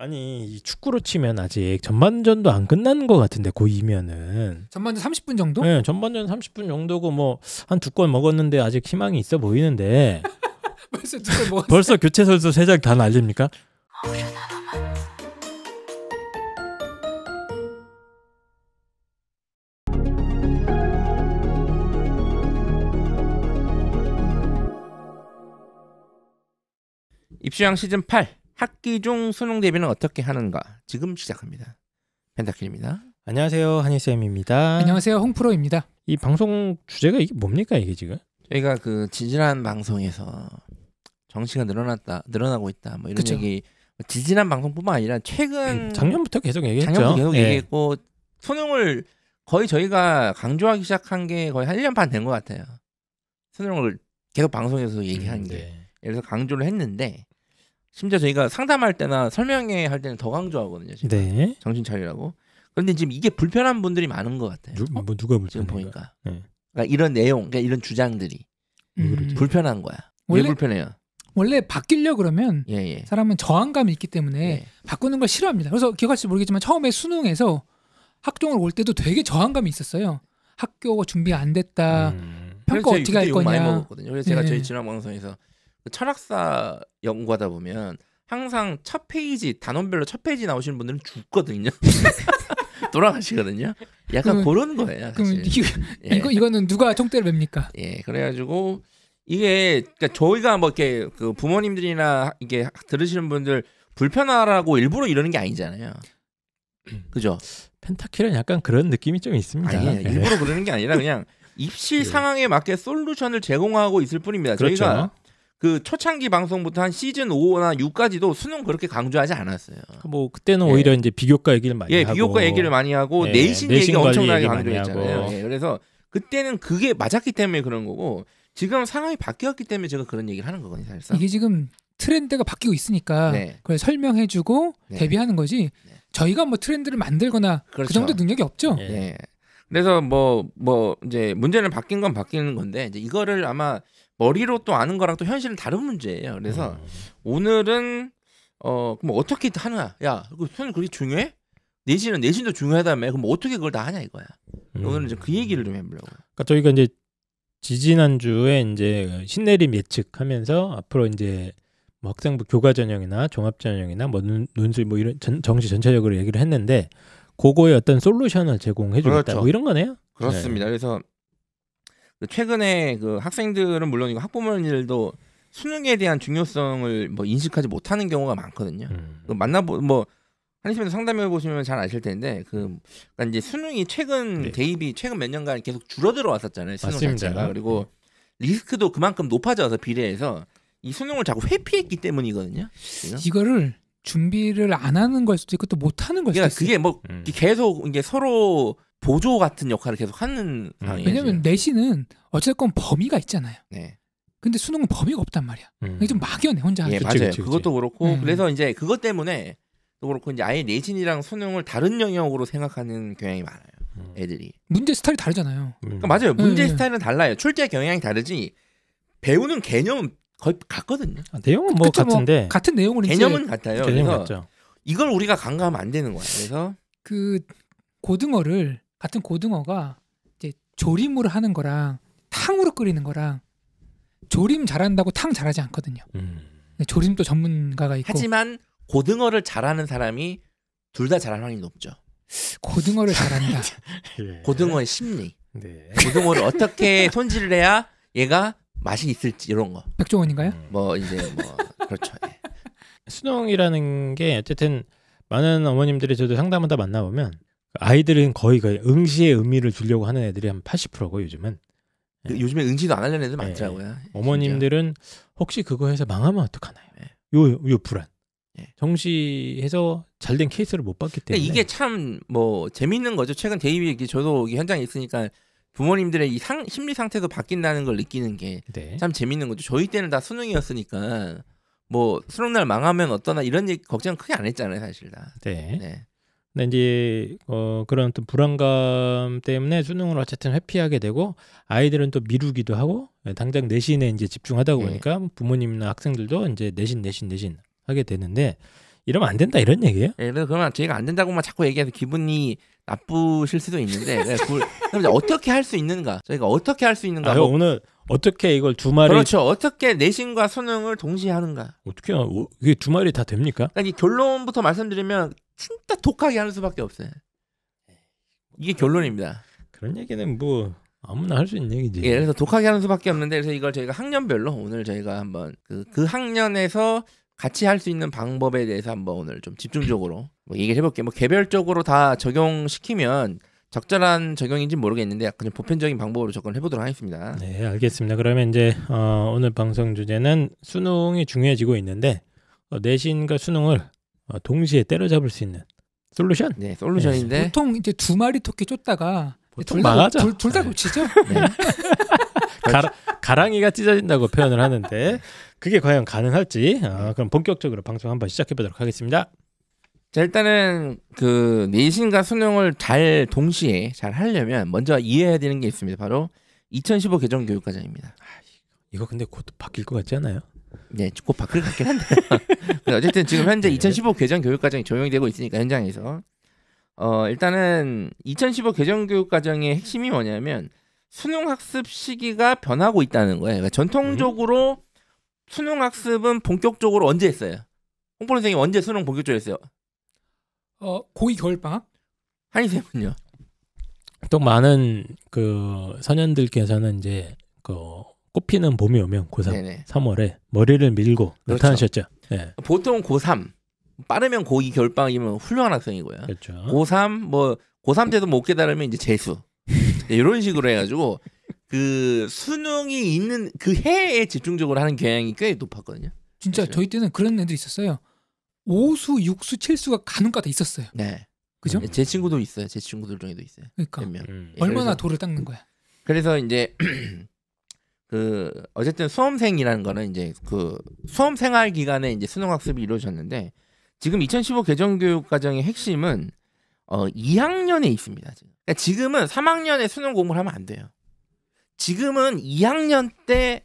아니 이 축구로 치면 아직 전반전도 안 끝난 것 같은데 고2면은 전반전 30분 정도? 네, 전반전 30분 정도고 뭐 한 2골 먹었는데 아직 희망이 있어 보이는데 벌써 2골 먹었어요. 벌써 교체 선수 3장 다 날립니까? 입시왕 시즌 8 학기 중 수능 대비는 어떻게 하는가 지금 시작합니다. 펜타킬입니다. 안녕하세요, 한희쌤입니다. 안녕하세요, 홍프로입니다. 이 방송 주제가 이게 뭡니까 이게 지금? 저희가 그 지지난 방송에서 정시가 늘어나고 있다 뭐 이런 그쵸. 얘기 지지난 방송뿐만 아니라 최근 작년부터 계속 얘기했죠. 작년부터 계속 예. 얘기했고 수능을 거의 저희가 강조하기 시작한 게 거의 한 1년 반 된 것 같아요. 수능을 계속 방송에서 얘기한 게 네. 그래서 강조를 했는데 심지어 저희가 상담할 때나 설명회 할 때는 더 강조하거든요. 지금. 네. 정신 차리라고. 그런데 지금 이게 불편한 분들이 많은 것 같아요. 누가 지금 불편해요? 보니까. 네. 그러니까 이런 내용, 그러니까 이런 주장들이 불편한 거야. 왜 원래- 불편해요? 원래 바뀌려 그러면 예. 사람은 저항감이 있기 때문에 예. 바꾸는 걸 싫어합니다. 그래서 기억하실지 모르겠지만 처음에 수능에서 학종을 올 때도 되게 저항감이 있었어요. 학교가 준비가 안 됐다. 평가 그래서 어떻게 할 그때 욕 많이 거냐. 먹었거든요. 그래서 제가 예. 저희 지난 방송에서 그 철학사 연구하다 보면 항상 첫 페이지 단원별로 첫 페이지 나오시는 분들은 죽거든요. 돌아가시거든요. 약간 그럼- 그런 거예요. 그럼 사실. 예. 이거는 누가 총대를 맵니까? 예, 그래가지고 이게 그러니까 저희가 뭐 이렇게 그 부모님들이나 이게 들으시는 분들 불편하라고 일부러 이러는 게 아니잖아요. 그죠? 펜타킬은 약간 그런 느낌이 좀 있습니다. 아니 네. 일부러 그러는 게 아니라 그냥 입시 네. 상황에 맞게 솔루션을 제공하고 있을 뿐입니다. 그렇죠. 저희가 그 초창기 방송부터 한 시즌 5나 6까지도 수능 그렇게 강조하지 않았어요. 뭐 그때는 예. 오히려 이제 비교과 얘기를 많이 예, 하고 비교과 얘기를 많이 하고 예, 내신 내신 얘기 관리 엄청나게 얘기 많이 강조했잖아요. 하고. 예, 그래서 그때는 그게 맞았기 때문에 그런 거고 지금 상황이 바뀌었기 때문에 제가 그런 얘기를 하는 거거든요. 사실상. 이게 지금 트렌드가 바뀌고 있으니까 네. 그걸 설명해주고 네. 대비하는 거지. 네. 저희가 뭐 트렌드를 만들거나 그렇죠. 그 정도 능력이 없죠. 예. 예. 그래서 뭐 이제 문제는 바뀐 건 바뀌는 건데 이제 이거를 아마 머리로 또 아는 거랑 또 현실은 다른 문제예요. 그래서 오늘은 그럼 어떻게 하나? 야, 그 수능 그렇게 중요해? 내신도 중요하다며. 그럼 어떻게 그걸 다 하냐 이거야. 오늘은 이제 그 얘기를 좀 해보려고. 그러니까 저희가 이제 지지난주에 이제 신내림 예측하면서 앞으로 이제 뭐 학생부 교과 전형이나 종합 전형이나 뭐 논술 뭐 이런 정시 전체적으로 얘기를 했는데 그거에 어떤 솔루션을 제공해 주겠다 그렇죠. 뭐 이런 거네요. 그렇습니다. 그래서 최근에 그 학생들은 물론이고 학부모님들도 수능에 대한 중요성을 뭐 인식하지 못하는 경우가 많거든요. 그 뭐 한의쌤에서 상담해 보시면 잘 아실 텐데 그러니까 이제 수능이 최근 네. 대입이 최근 몇 년간 계속 줄어들어 왔었잖아요. 수능 맞습니다. 자체가. 그리고 리스크도 그만큼 높아져서 비례해서 이 수능을 자꾸 회피했기 때문이거든요. 지금. 이거를 준비를 안 하는 걸 수도 있고 또 못 하는 걸 수도 그러니까 있어요. 그게 뭐 계속 이게 서로 보조 같은 역할을 계속 하는 상황이에요. 왜냐면 지금. 내신은 어쨌건 범위가 있잖아요. 네. 근데 수능은 범위가 없단 말이야. 이게 좀 막연해 혼자 하기. 예, 그치, 맞아요. 그치. 그것도 그렇고 음. 그래서 이제 그것 때문에 또 그렇고 이제 아예 내신이랑 수능을 다른 영역으로 생각하는 경향이 많아요. 애들이. 문제 스타일이 다르잖아요. 그러니까 맞아요. 문제 네. 스타일은 달라요. 출제 경향이 다르지 배우는 개념은 거의 같거든요. 내용은 뭐 그쵸, 같은데 같은 내용으로 개념은 같아요. 개념 그래서 같죠. 이걸 우리가 간과하면 안 되는 거야. 그래서 그 고등어를 같은 고등어가 이제 조림으로 하는 거랑 탕으로 끓이는 거랑 조림 잘한다고 탕 잘하지 않거든요. 조림도 전문가가 있고 하지만 고등어를 잘하는 사람이 둘 다 잘할 확률이 높죠. 고등어를 잘한다. 예. 고등어의 심리, 네. 고등어를 어떻게 손질을 해야 얘가 맛이 있을지 이런 거. 백종원인가요? 뭐 이제 뭐 그렇죠. 예. 수능이라는 게 어쨌든 많은 어머님들이 저도 상담하다 만나보면 아이들은 거의 응시의 의미를 주려고 하는 애들이 한 80%고 요즘은 요즘에 응시도 안 하려는 애들 네. 많더라고요. 어머님들은 혹시 그거 해서 망하면 어떡하나요? 네. 요 불안. 네. 정시해서 잘된 케이스를 못 봤기 때문에 이게 참 뭐 재밌는 거죠. 최근 대입이 저도 현장에 있으니까 부모님들의 이 심리 상태도 바뀐다는 걸 느끼는 게 참 네. 재밌는 거죠. 저희 때는 다 수능이었으니까 뭐 수능 날 망하면 어떠나 이런 얘기 걱정 크게 안 했잖아요, 사실 다. 네. 네. 근데 이제 그런 또 불안감 때문에 수능을 어쨌든 회피하게 되고 아이들은 또 미루기도 하고 당장 내신에 이제 집중하다 네. 보니까 부모님이나 학생들도 이제 내신 하게 되는데 이러면 안 된다 이런 얘기예요? 예, 그래서 그러면 저희가 안 된다고만 자꾸 얘기해서 기분이 나쁘실 수도 있는데 그럼 이제 어떻게 할 수 있는가? 저희가 어떻게 할 수 있는가? 아, 오늘 어떻게 이걸 두 마리 그렇죠. 어떻게 내신과 수능을 동시에 하는가? 어떻게 이게 두 마리 다 됩니까? 그러니까 이 결론부터 말씀드리면 진짜 독하게 하는 수밖에 없어요. 이게 결론입니다. 그런 얘기는 뭐 아무나 할 수 있는 얘기지. 예, 그래서 독하게 하는 수밖에 없는데 그래서 이걸 저희가 학년별로 오늘 저희가 한번 그 학년에서 같이 할 수 있는 방법에 대해서 한번 오늘 좀 집중적으로 뭐 얘기를 해볼게요. 뭐 개별적으로 다 적용시키면 적절한 적용인지 모르겠는데 약간 좀 보편적인 방법으로 접근해 보도록 하겠습니다. 네, 알겠습니다. 그러면 이제 오늘 방송 주제는 수능이 중요해지고 있는데 내신과 수능을 동시에 때려잡을 수 있는 솔루션? 네, 솔루션인데 보통 이제 두 마리 토끼 쫓다가 보통 망하죠. 둘 다 놓치죠. 네. 가랑이가 찢어진다고 표현을 하는데 그게 과연 가능할지 그럼 본격적으로 방송 한번 시작해 보도록 하겠습니다. 자, 일단은 그 내신과 수능을 잘 동시에 잘 하려면 먼저 이해해야 되는 게 있습니다. 바로 2015 개정 교육과정입니다. 이거 근데 곧 바뀔 것 같지 않아요? 네, 곧 바뀔 것 같긴 한데요. 어쨌든 지금 현재 2015 개정 교육과정이 적용이 되고 있으니까 현장에서 일단은 2015 개정 교육과정의 핵심이 뭐냐면 수능 학습 시기가 변하고 있다는 거예요. 그러니까 전통적으로 수능 학습은 본격적으로 언제 했어요? 홍보 선생님 언제 수능 본격적으로 했어요? 고2 겨울방학? 한이쌤은요? 또 많은 그 선현들께서는 이제 그 꽃피는 봄이 오면 고3, 네네. 3월에 머리를 밀고 그렇죠. 나타나셨죠. 네. 보통 고3 빠르면 고2 겨울방학이면 훌륭한 학생이고요. 그렇죠. 고3 뭐 고3 때도 못 깨달으면 이제 재수 이런 식으로 해가지고 그 수능이 있는 그 해에 집중적으로 하는 경향이 꽤 높았거든요. 진짜 그렇죠. 저희 때는 그런 애들 있었어요. 5수, 6수, 7수가 간혹가다 있었어요. 네, 그죠? 제 친구도 있어요. 제 친구들 중에도 있어요. 그러니까 몇 명. 예, 얼마나 그래서- 돌을 닦는 거야. 그래서 이제 그 어쨌든 수험생이라는 거는 이제 그 수험 생활 기간에 이제 수능 학습이 이루어졌는데 지금 2015 개정 교육 과정의 핵심은 2학년에 있습니다. 그러니까 지금은 3학년에 수능 공부를 하면 안 돼요. 지금은 2학년 때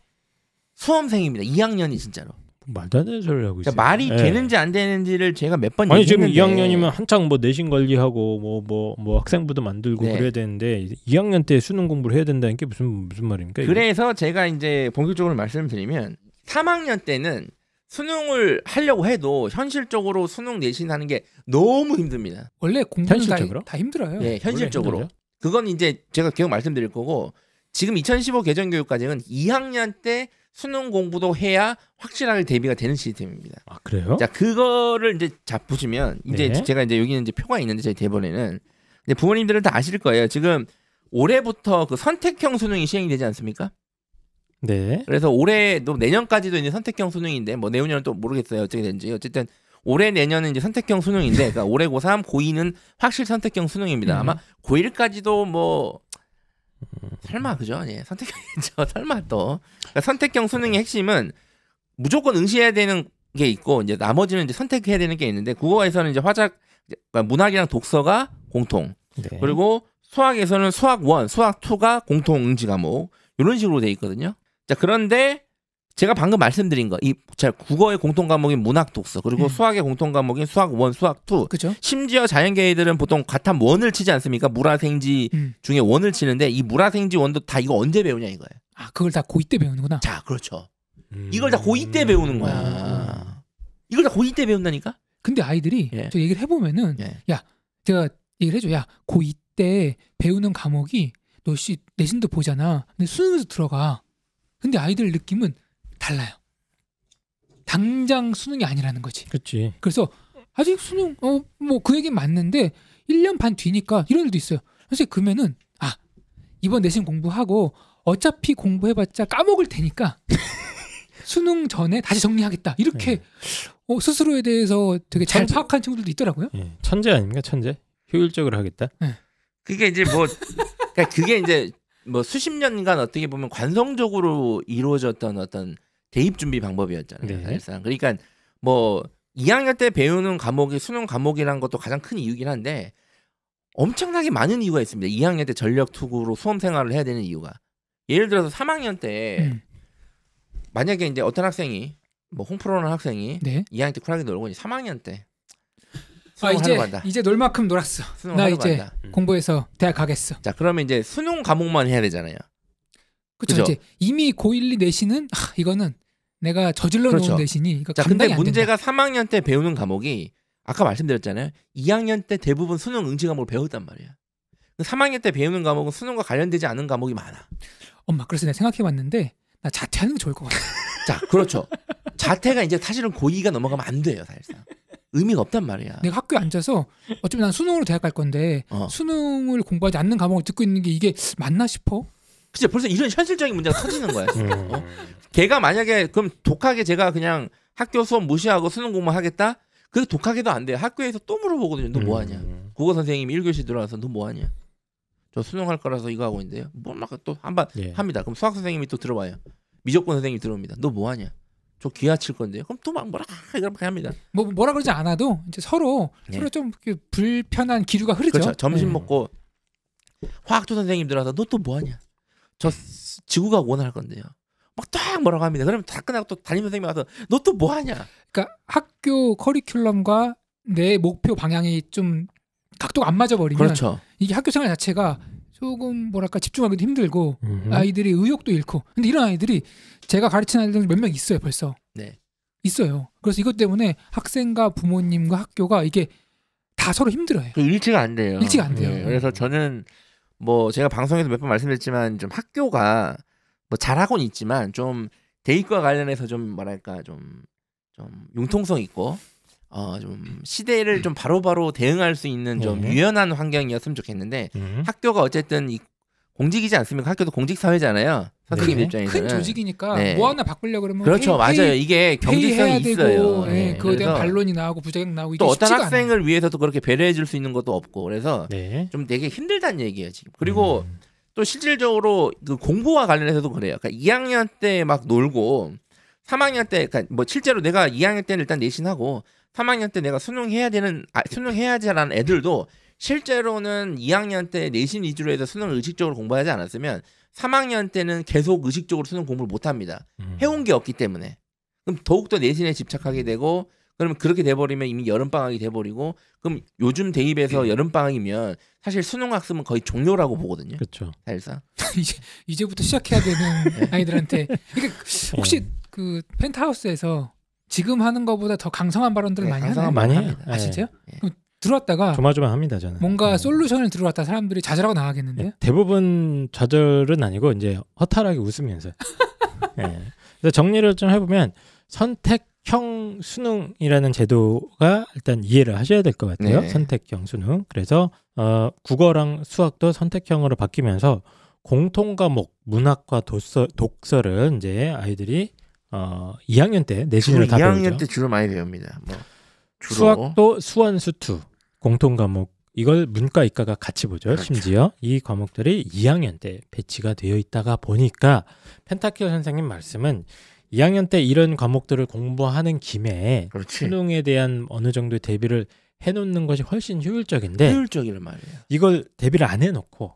수험생입니다. 2학년이 진짜로. 말도 안 되는 소리를 하고 있어요. 그러니까 말이 네. 되는지 안 되는지를 제가 몇 번 아니 지금 얘기했는데 2학년이면 한창 뭐 내신 관리하고 뭐 학생부도 만들고 네. 그래야 되는데 2학년 때 수능 공부를 해야 된다는 게 무슨 말입니까? 이게? 그래서 제가 이제 본격적으로 말씀드리면 3학년 때는 수능을 하려고 해도 현실적으로 수능 내신하는 게 너무 힘듭니다. 원래 공부는 현실적으로? 다 힘들어요. 네, 현실적으로. 원래 힘들죠? 그건 이제 제가 계속 말씀드릴 거고 지금 2015 개정 교육과정은 2학년 때 수능 공부도 해야 확실하게 대비가 되는 시스템입니다. 아 그래요? 자, 그거를 이제 보시면 이제 네. 제가 이제 여기는 이제 표가 있는데 저희 대본에는 근데 부모님들은 다 아실 거예요. 지금 올해부터 그 선택형 수능이 시행이 되지 않습니까? 네. 그래서 올해도 내년까지도 이제 선택형 수능인데 뭐 내후년은 또 모르겠어요. 어떻게 되는지. 어쨌든 올해 내년은 이제 선택형 수능인데 그러니까 올해 고3, 고2는 확실 선택형 수능입니다. 아마 고1까지도 뭐 설마 그죠? 예, 선택형이죠. 설마 또 그러니까 선택형 수능의 핵심은 무조건 응시해야 되는 게 있고 이제 나머지는 이제 선택해야 되는 게 있는데 국어에서는 이제 문학이랑 독서가 공통 네. 그리고 수학에서는 수학 1, 수학 2가 공통 응시 과목 이런 식으로 돼 있거든요. 자, 그런데 제가 방금 말씀드린 거, 국어의 공통 과목인 문학, 독서 그리고 수학의 공통 과목인 수학 1, 수학 2. 그죠? 심지어 자연계애들은 보통 가탐 1을 치지 않습니까? 물화생지 중에 1을 치는데 이 물화생지 1도 다 이거 언제 배우냐 이거예요. 아, 그걸 다 고2 때 배우는구나. 자, 그렇죠. 이걸 다 고2 때 배우는 거야. 이걸 다 고2 때 배운다니까? 근데 아이들이 예. 저 얘기를 해보면은 예. 제가 얘기를 해줘. 야, 고2 때 배우는 과목이 너 내신도 보잖아. 근데 수능에서 들어가. 근데 아이들 느낌은 달라요. 당장 수능이 아니라는 거지. 그렇지. 그래서 아직 수능 뭐 그 얘기 맞는데 1년 반 뒤니까 이런 일도 있어요. 선생님 그러면은 이번 내신 공부하고 어차피 공부해봤자 까먹을 테니까 수능 전에 다시 정리하겠다. 이렇게 스스로에 대해서 되게 잘 파악한 친구들도 있더라고요. 예. 천재 아닙니까? 천재. 효율적으로 하겠다. 그게 이제 뭐 그러니까 그게 이제 뭐 수십 년간 어떻게 보면 관성적으로 이루어졌던 어떤 대입 준비 방법이었잖아요. 네. 사실상. 그러니까 뭐 2학년 때 배우는 과목이 수능 과목이라는 것도 가장 큰 이유긴 한데 엄청나게 많은 이유가 있습니다. 2학년 때 전력 투구로 수험 생활을 해야 되는 이유가. 예를 들어서 3학년 때 만약에 이제 어떤 학생이 뭐 홍프로는 학생이 네. 2학년 때 쿨하게 놀고 이제 3학년 때 수능하러 간다. 이제 놀 만큼 놀았어. 나 이제 간다. 공부해서 대학 가겠어. 자, 그러면 이제 수능 과목만 해야 되잖아요. 그렇죠. 이제 이미 고1, 2 내신은 이거는 내가 저질러 놓은 그렇죠. 내신이 이거 자, 감당이 근데 안 문제가 된다. 3학년 때 배우는 과목이 아까 말씀드렸잖아요. 2학년 때 대부분 수능 응시 과목을 배웠단 말이야. 3학년 때 배우는 과목은 수능과 관련되지 않은 과목이 많아. 엄마, 그래서 내가 생각해봤는데 나 자퇴하는 게 좋을 것 같아. 자, 그렇죠. 자퇴가 이제 사실은 고2가 넘어가면 안 돼요, 사실상. 의미가 없단 말이야. 내가 학교에 앉아서 어차피 난 수능으로 대학 갈 건데 수능을 공부하지 않는 과목을 듣고 있는 게 이게 맞나 싶어. 그치, 벌써 이런 현실적인 문제가 터지는 거야. 걔가 만약에 그럼 독하게 제가 그냥 학교 수업 무시하고 수능 공부만 하겠다? 그게 독하게도 안 돼요. 학교에서 또 물어보거든요. 너 뭐 하냐? 국어 선생님이 1교시 들어와서 너 뭐 하냐? 저 수능 할 거라서 이거 하고 있는데요. 뭐 막 또 한번 합니다. 그럼 수학 선생님이 또 들어와요. 미적분 선생님이 들어옵니다. 너 뭐 하냐? 저 기하 칠 건데요. 그럼 또 막 이렇게 합니다. 뭐라 그러지 않아도 이제 서로 좀 불편한 기류가 흐르죠. 그렇죠. 점심 먹고 화학조 선생님 들어와서 너 또 뭐 하냐? 저 지구과학 원할 건데요. 막 딱 뭐라고 합니다. 그러면 다 끝나고 또 담임 선생님이 와서 너 또 뭐 하냐? 그러니까 학교 커리큘럼과 내 목표 방향이 좀 각도가 안 맞아 버리면 그렇죠. 이게 학교 생활 자체가 조금 뭐랄까 집중하기도 힘들고 아이들이 의욕도 잃고. 근데 이런 아이들이 제가 가르치는 아이들 몇 명 있어요, 벌써. 네. 있어요. 그래서 이것 때문에 학생과 부모님과 학교가 이게 다 서로 힘들어요. 일치가 안 돼요. 일치가 안 돼요. 그래서 저는 뭐 제가 방송에서 몇 번 말씀드렸지만 좀 학교가 뭐 잘하고는 있지만 좀 대입과 관련해서 좀 뭐랄까 좀 융통성 있고 좀 시대를 좀 바로바로 대응할 수 있는 좀 유연한 환경이었으면 좋겠는데 학교가 어쨌든 공직이지 않습니까? 학교도 공직 사회잖아요. 선생님 입장에서는 큰 조직이니까 뭐 하나 바꾸려고 그러면 그렇죠. 맞아요. 이게 경직성이 있어요. 그거에 대한 반론이 나오고 부작용 나오고 또 이게 어떤 쉽지가 학생을 않아요. 위해서도 그렇게 배려해 줄 수 있는 것도 없고 그래서 좀 되게 힘들다는 얘기예요 지금. 그리고 또 실질적으로 그 공부와 관련해서도 그래요. 그러니까 2학년 때 막 놀고 3학년 때 그러니까 뭐 실제로 내가 2학년 때는 일단 내신하고 3학년 때 내가 수능해야지라는 애들도 실제로는 2학년 때 내신 위주로 해서 수능을 의식적으로 공부하지 않았으면 3학년 때는 계속 의식적으로 수능 공부를 못합니다. 해온 게 없기 때문에. 그럼 더욱더 내신에 집착하게 되고 그러면 그렇게 돼버리면 이미 여름방학이 돼버리고 그럼 요즘 대입에서 여름방학이면 사실 수능학습은 거의 종료라고 보거든요. 그렇죠. 사실상. 이제부터 시작해야 되는 아이들한테. 그러니까 혹시 그 펜트하우스에서 지금 하는 것보다 더 강성한 발언들을 많이 하나요? 많이 해요. 아 진짜요? 그럼 들어왔다가 조마조마합니다 저는. 뭔가 솔루션을 들어왔다 사람들이 좌절하고 나가겠는데요? 대부분 좌절은 아니고 이제 허탈하게 웃으면서. 그래서 정리를 좀 해보면 선택형 수능이라는 제도가 일단 이해를 하셔야 될 것 같아요. 네. 선택형 수능. 그래서 국어랑 수학도 선택형으로 바뀌면서 공통 과목 문학과 독서를 이제 아이들이 2학년 때 내신을 다 배우죠. 2학년 때 주로 많이 배웁니다. 뭐 주로. 수학도 수원수투 공통 과목 이걸 문과 이과가 같이 보죠. 그렇죠. 심지어 이 과목들이 2학년 때 배치가 되어 있다가 보니까 펜타키오 선생님 말씀은 2학년 때 이런 과목들을 공부하는 김에 그렇지. 수능에 대한 어느 정도의 대비를 해놓는 것이 훨씬 효율적인데 효율적이란 말이에요. 이걸 대비를 안 해놓고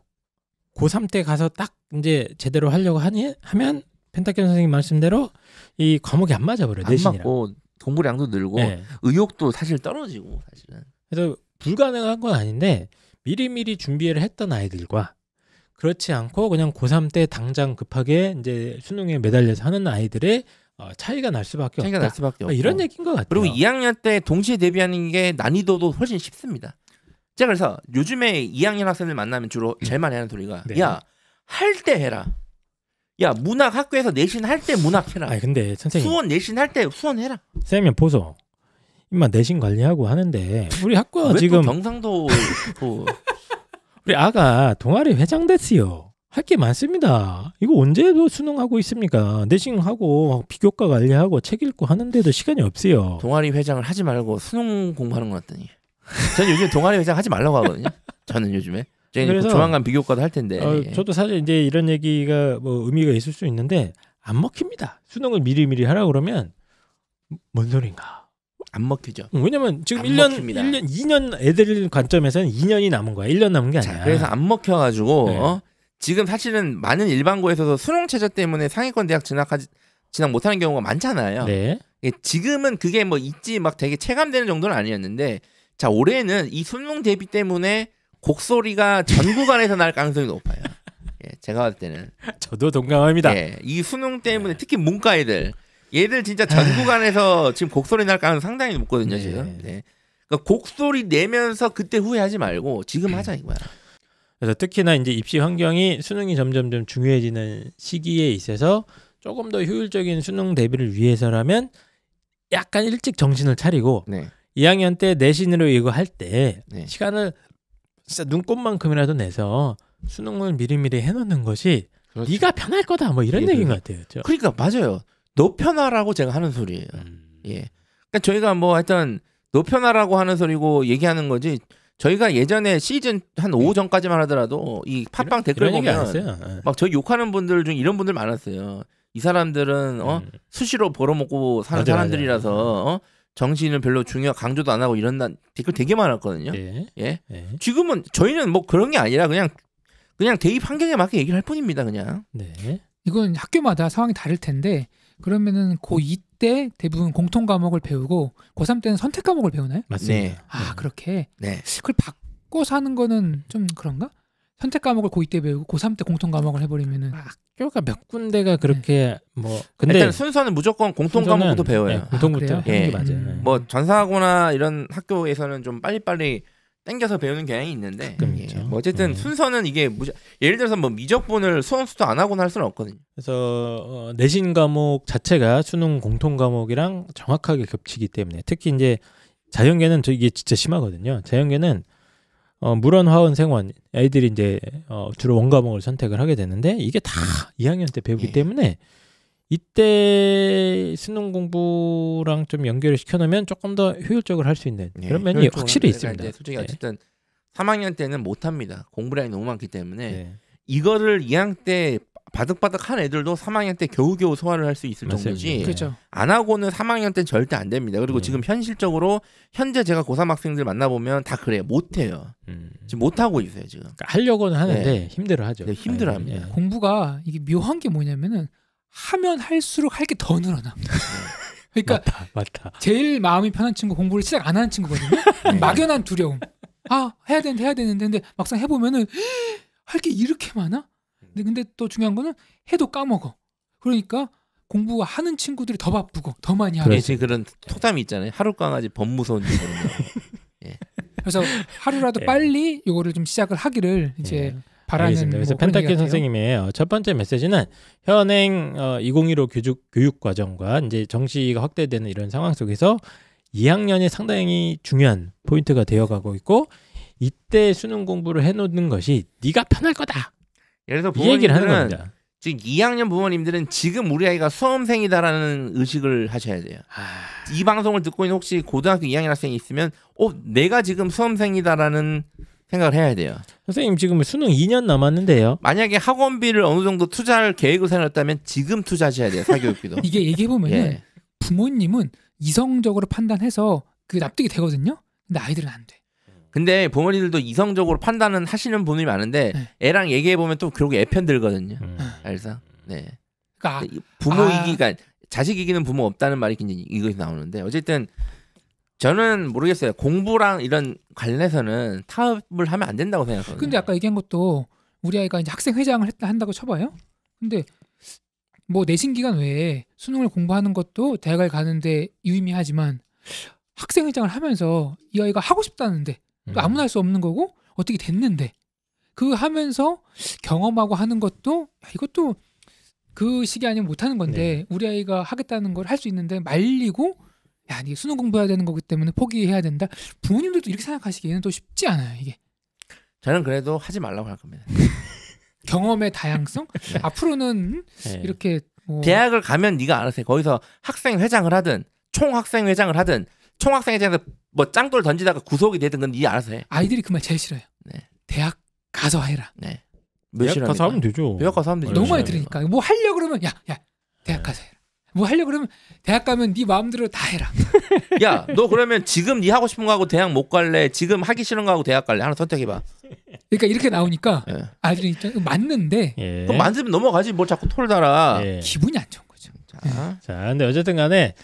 고3 때 가서 딱 이제 제대로 하려고 하면 펜타키오 선생님 말씀대로 이 과목이 안 맞아버려요. 안 내신이랑. 맞고 공부량도 늘고 의욕도 사실 떨어지고 사실은. 그래서 불가능한 건 아닌데 미리미리 준비를 했던 아이들과 그렇지 않고 그냥 고3 때 당장 급하게 이제 수능에 매달려서 하는 아이들의 차이가 날 수밖에 차이가 없다. 날 수밖에 없고. 이런 얘기인 것 같아요. 그리고 2학년 때 동시에 대비하는 게 난이도도 훨씬 쉽습니다. 제가 그래서 요즘에 2학년 학생들 만나면 주로 제일 많이 하는 소리가 야, 할 때 해라. 야, 문학 학교에서 내신 할 때 문학 해라. 아니 근데 선생님 수원 내신 할 때 수원 해라. 쌤이 보소. 임마 내신 관리하고 하는데 우리 학교가 왜 지금 또 경상도 또 우리 아가 동아리 회장 됐어요. 할 게 많습니다. 이거 언제도 수능하고 있습니까? 내신하고 비교과 관리하고 책 읽고 하는데도 시간이 없어요. 동아리 회장을 하지 말고 수능 공부하는 것 같더니 저는 요즘 동아리 회장 하지 말라고 하거든요. 저는 요즘에 그래서 조만간 비교과도 할 텐데 저도 사실 이제 이런 얘기가 뭐 의미가 있을 수 있는데 안 먹힙니다. 수능을 미리미리 하라 그러면 뭔 소린가? 안 먹히죠. 왜냐면 지금 안 1년, 먹힙니다. 2년 애들 관점에서는 2년이 남은 거야. 1년 남은 게 아니야. 자, 그래서 안 먹혀가지고 네. 지금 사실은 많은 일반고에서도 수능 최저 때문에 상위권 대학 진학 못하는 경우가 많잖아요. 네. 지금은 그게 뭐 있지 막 되게 체감되는 정도는 아니었는데 자 올해는 이 수능 대비 때문에 곡소리가 전 구간에서 날 가능성이 높아요. 예, 제가 봤을 때는 저도 동감합니다. 예, 이 수능 때문에 특히 문과 애들 얘들 진짜 전 구간에서 지금 곡소리 날 가능성이 상당히 높거든요. 네. 지금. 네. 그러니까 곡소리 내면서 그때 후회하지 말고 지금 하자 이거야. 그래서 특히나 이제 입시 환경이 수능이 점점 좀 중요해지는 시기에 있어서 조금 더 효율적인 수능 대비를 위해서라면 약간 일찍 정신을 차리고 네. 2학년 때 내신으로 이거 할 때 네. 시간을 진짜 눈곱만큼이라도 내서 수능을 미리미리 해놓는 것이 그렇죠. 네가 편할 거다 뭐 이런 예, 얘기인 것 같아요. 그렇죠? 그러니까 맞아요. 너 편하라고 제가 하는 소리예요. 예. 그러니까 저희가 뭐 하여튼 너 편하라고 하는 소리고 얘기하는 거지. 저희가 예전에 시즌 한 5 전까지만 하더라도 이 팟빵 댓글 이런 얘기 안 보면 했어요. 예. 막 저희 욕하는 분들 중 이런 분들 많았어요. 이 사람들은 수시로 벌어먹고 사는 맞아, 사람들이라서 정신은 별로 강조도 안 하고 이런 댓글 되게 많았거든요. 예. 예. 예. 지금은 저희는 뭐 그런 게 아니라 그냥 대입 환경에 맞게 얘기를 할 뿐입니다. 그냥. 네. 이건 학교마다 상황이 다를 텐데 그러면은 고2 때 대부분 공통 과목을 배우고 고3 때는 선택 과목을 배우나요? 맞습니다. 네. 아 그렇게 네. 그걸 바꿔서 하는 거는 좀 그런가? 선택 과목을 고2 때 배우고 고3 때 공통 과목을 해버리면은 학교가 몇 군데가 그렇게 뭐 근데 일단 순서는 무조건 공통 과목부터 배워요. 네, 공통부터 아, 하는 그래요? 게 맞아요. 뭐 전사하거나 이런 학교에서는 좀 빨리빨리 땡겨서 배우는 경향이 있는데 가끔 있죠. 뭐 어쨌든 순서는 이게 예를 들어서 뭐 미적분을 수험수도 안 하고는 할 수는 없거든요. 그래서 내신 과목 자체가 수능 공통 과목이랑 정확하게 겹치기 때문에 특히 이제 자연계는 이게 진짜 심하거든요. 자연계는 물원, 화원, 생원 아이들이 이제 주로 원과목을 선택을 하게 되는데 이게 다 2학년 때 배우기 때문에 이때 수능 공부랑 좀 연결을 시켜놓으면 조금 더 효율적으로 할 수 있는 그런 면이 확실히 있습니다. 이제 솔직히 어쨌든 3학년 때는 못합니다. 공부량이 너무 많기 때문에 네. 이거를 2학년 때 바득바득한 애들도 3학년 때 겨우겨우 소화를 할 수 있을 맞습니다. 정도지 그렇죠. 안 하고는 3학년 때는 절대 안 됩니다. 그리고 지금 현실적으로 현재 제가 고3 학생들 만나보면 다 그래요. 못해요. 지금 못하고 있어요. 지금. 그러니까 하려고는 하는데 힘들어하죠. 네, 힘들어합니다. 공부가 이게 묘한 게 뭐냐면은 하면 할수록 할 게 더 늘어나. 그러니까 맞다. 제일 마음이 편한 친구 공부를 시작 안 하는 친구거든요. 막연한 두려움. 아 해야 되는데 근데 막상 해보면은 할 게 이렇게 많아? 근데 또 중요한 거는 해도 까먹어. 그러니까 공부하는 친구들이 더 바쁘고 더 많이 하고. 그렇지 그런 토담이 있잖아요. 하루 강아지 법무서운 그래서 하루라도 빨리 이거를 좀 시작을 하기를 이제 바라는. 알겠습니다. 그래서 뭐 그런 펜타키 얘기 같아요. 선생님의 첫 번째 메시지는 현행 2015 교육 과정과 이제 정시가 확대되는 이런 상황 속에서 2학년이 상당히 중요한 포인트가 되어가고 있고 이때 수능 공부를 해놓는 것이 네가 편할 거다. 그래서 이 얘기를 하는 부모님들은 겁니다. 지금 2학년 부모님들은 지금 우리 아이가 수험생이다라는 의식을 하셔야 돼요. 이 방송을 듣고 있는 혹시 고등학교 2학년 학생이 있으면 내가 지금 수험생이다라는 생각을 해야 돼요. 선생님 지금 수능 2년 남았는데요. 만약에 학원비를 어느 정도 투자할 계획을 세웠다면 지금 투자하셔야 돼요. 사교육비도. 이게 얘기해보면 예. 부모님은 이성적으로 판단해서 그 납득이 되거든요. 근데 아이들은 안 돼. 근데 부모님들도 이성적으로 판단은 하시는 분이 많은데 애랑 얘기해보면 또 그러고 애편 들거든요. 알사. 네. 그러니까 부모 이기가 자식 이기는 부모 없다는 말이 굉장히 이것이 나오는데 어쨌든 저는 모르겠어요. 공부랑 이런 관련해서는 타협을 하면 안 된다고 생각하거든요. 근데 아까 얘기한 것도 우리 아이가 이제 학생 회장을 한다고 쳐봐요. 근데 뭐 내신 기간 외에 수능을 공부하는 것도 대학을 가는데 유의미하지만 학생 회장을 하면서 이 아이가 하고 싶다는데 그러니까 아무나 할 수 없는 거고 어떻게 됐는데 그 하면서 경험하고 하는 것도 이것도 그 시기 아니면 못하는 건데 우리 아이가 하겠다는 걸 할 수 있는데 말리고 야, 네 수능 공부해야 되는 거기 때문에 포기해야 된다. 부모님들도 이렇게 생각하시기에는 또 쉽지 않아요, 이게. 저는 그래도 하지 말라고 할 겁니다. 경험의 다양성? 앞으로는 이렇게 뭐 대학을 가면 네가 알아서 해. 거기서 학생 회장을 하든 총학생 회장을 하든 총학생 회장에서 뭐 짱돌 던지다가 구속이 되든 건 네 알아서 해. 아이들이 그 말 제일 싫어요. 대학 가서 해라. 네. 대학 가서 하면 되죠. 대학 가서 하면 되죠. 너무 많이 들으니까 뭐 하려고 그러면 야 대학 가서 해라. 뭐 하려고 그러면 대학 가면 네 마음대로 다 해라. 야, 너 그러면 지금 네 하고 싶은 거 하고 대학 못 갈래? 지금 하기 싫은 거 하고 대학 갈래? 하나 선택해봐. 그러니까 이렇게 나오니까 아이들 입장 맞는데 그럼 만지면 넘어가지 뭘 자꾸 토를 달아. 기분이 안 좋은 거죠. 자, 근데 어쨌든 간에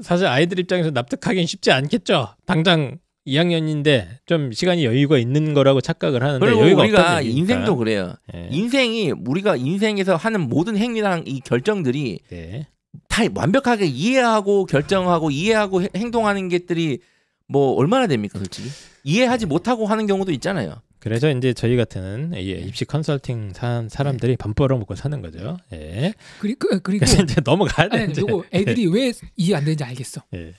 사실 아이들 입장에서 납득하기는 쉽지 않겠죠. 당장 2학년인데 좀 시간이 여유가 있는 거라고 착각을 하는데 그리고 여유가 우리가 없다는 얘기니까. 인생도 그래요. 네. 인생이 우리가 인생에서 하는 모든 행위랑 이 결정들이 네. 다 완벽하게 이해하고 결정하고 이해하고 행동하는 것들이 뭐 얼마나 됩니까, 솔직히? 이해하지 못하고 하는 경우도 있잖아요. 그래서 이제 저희 같은 입시 컨설팅 산 사람들이 밥 벌어먹고 사는 거죠. 예. 그리고 그래서 이제 넘어가야 아니, 돼. 요거 애들이 왜 이해 안 되는지 알겠어. 예.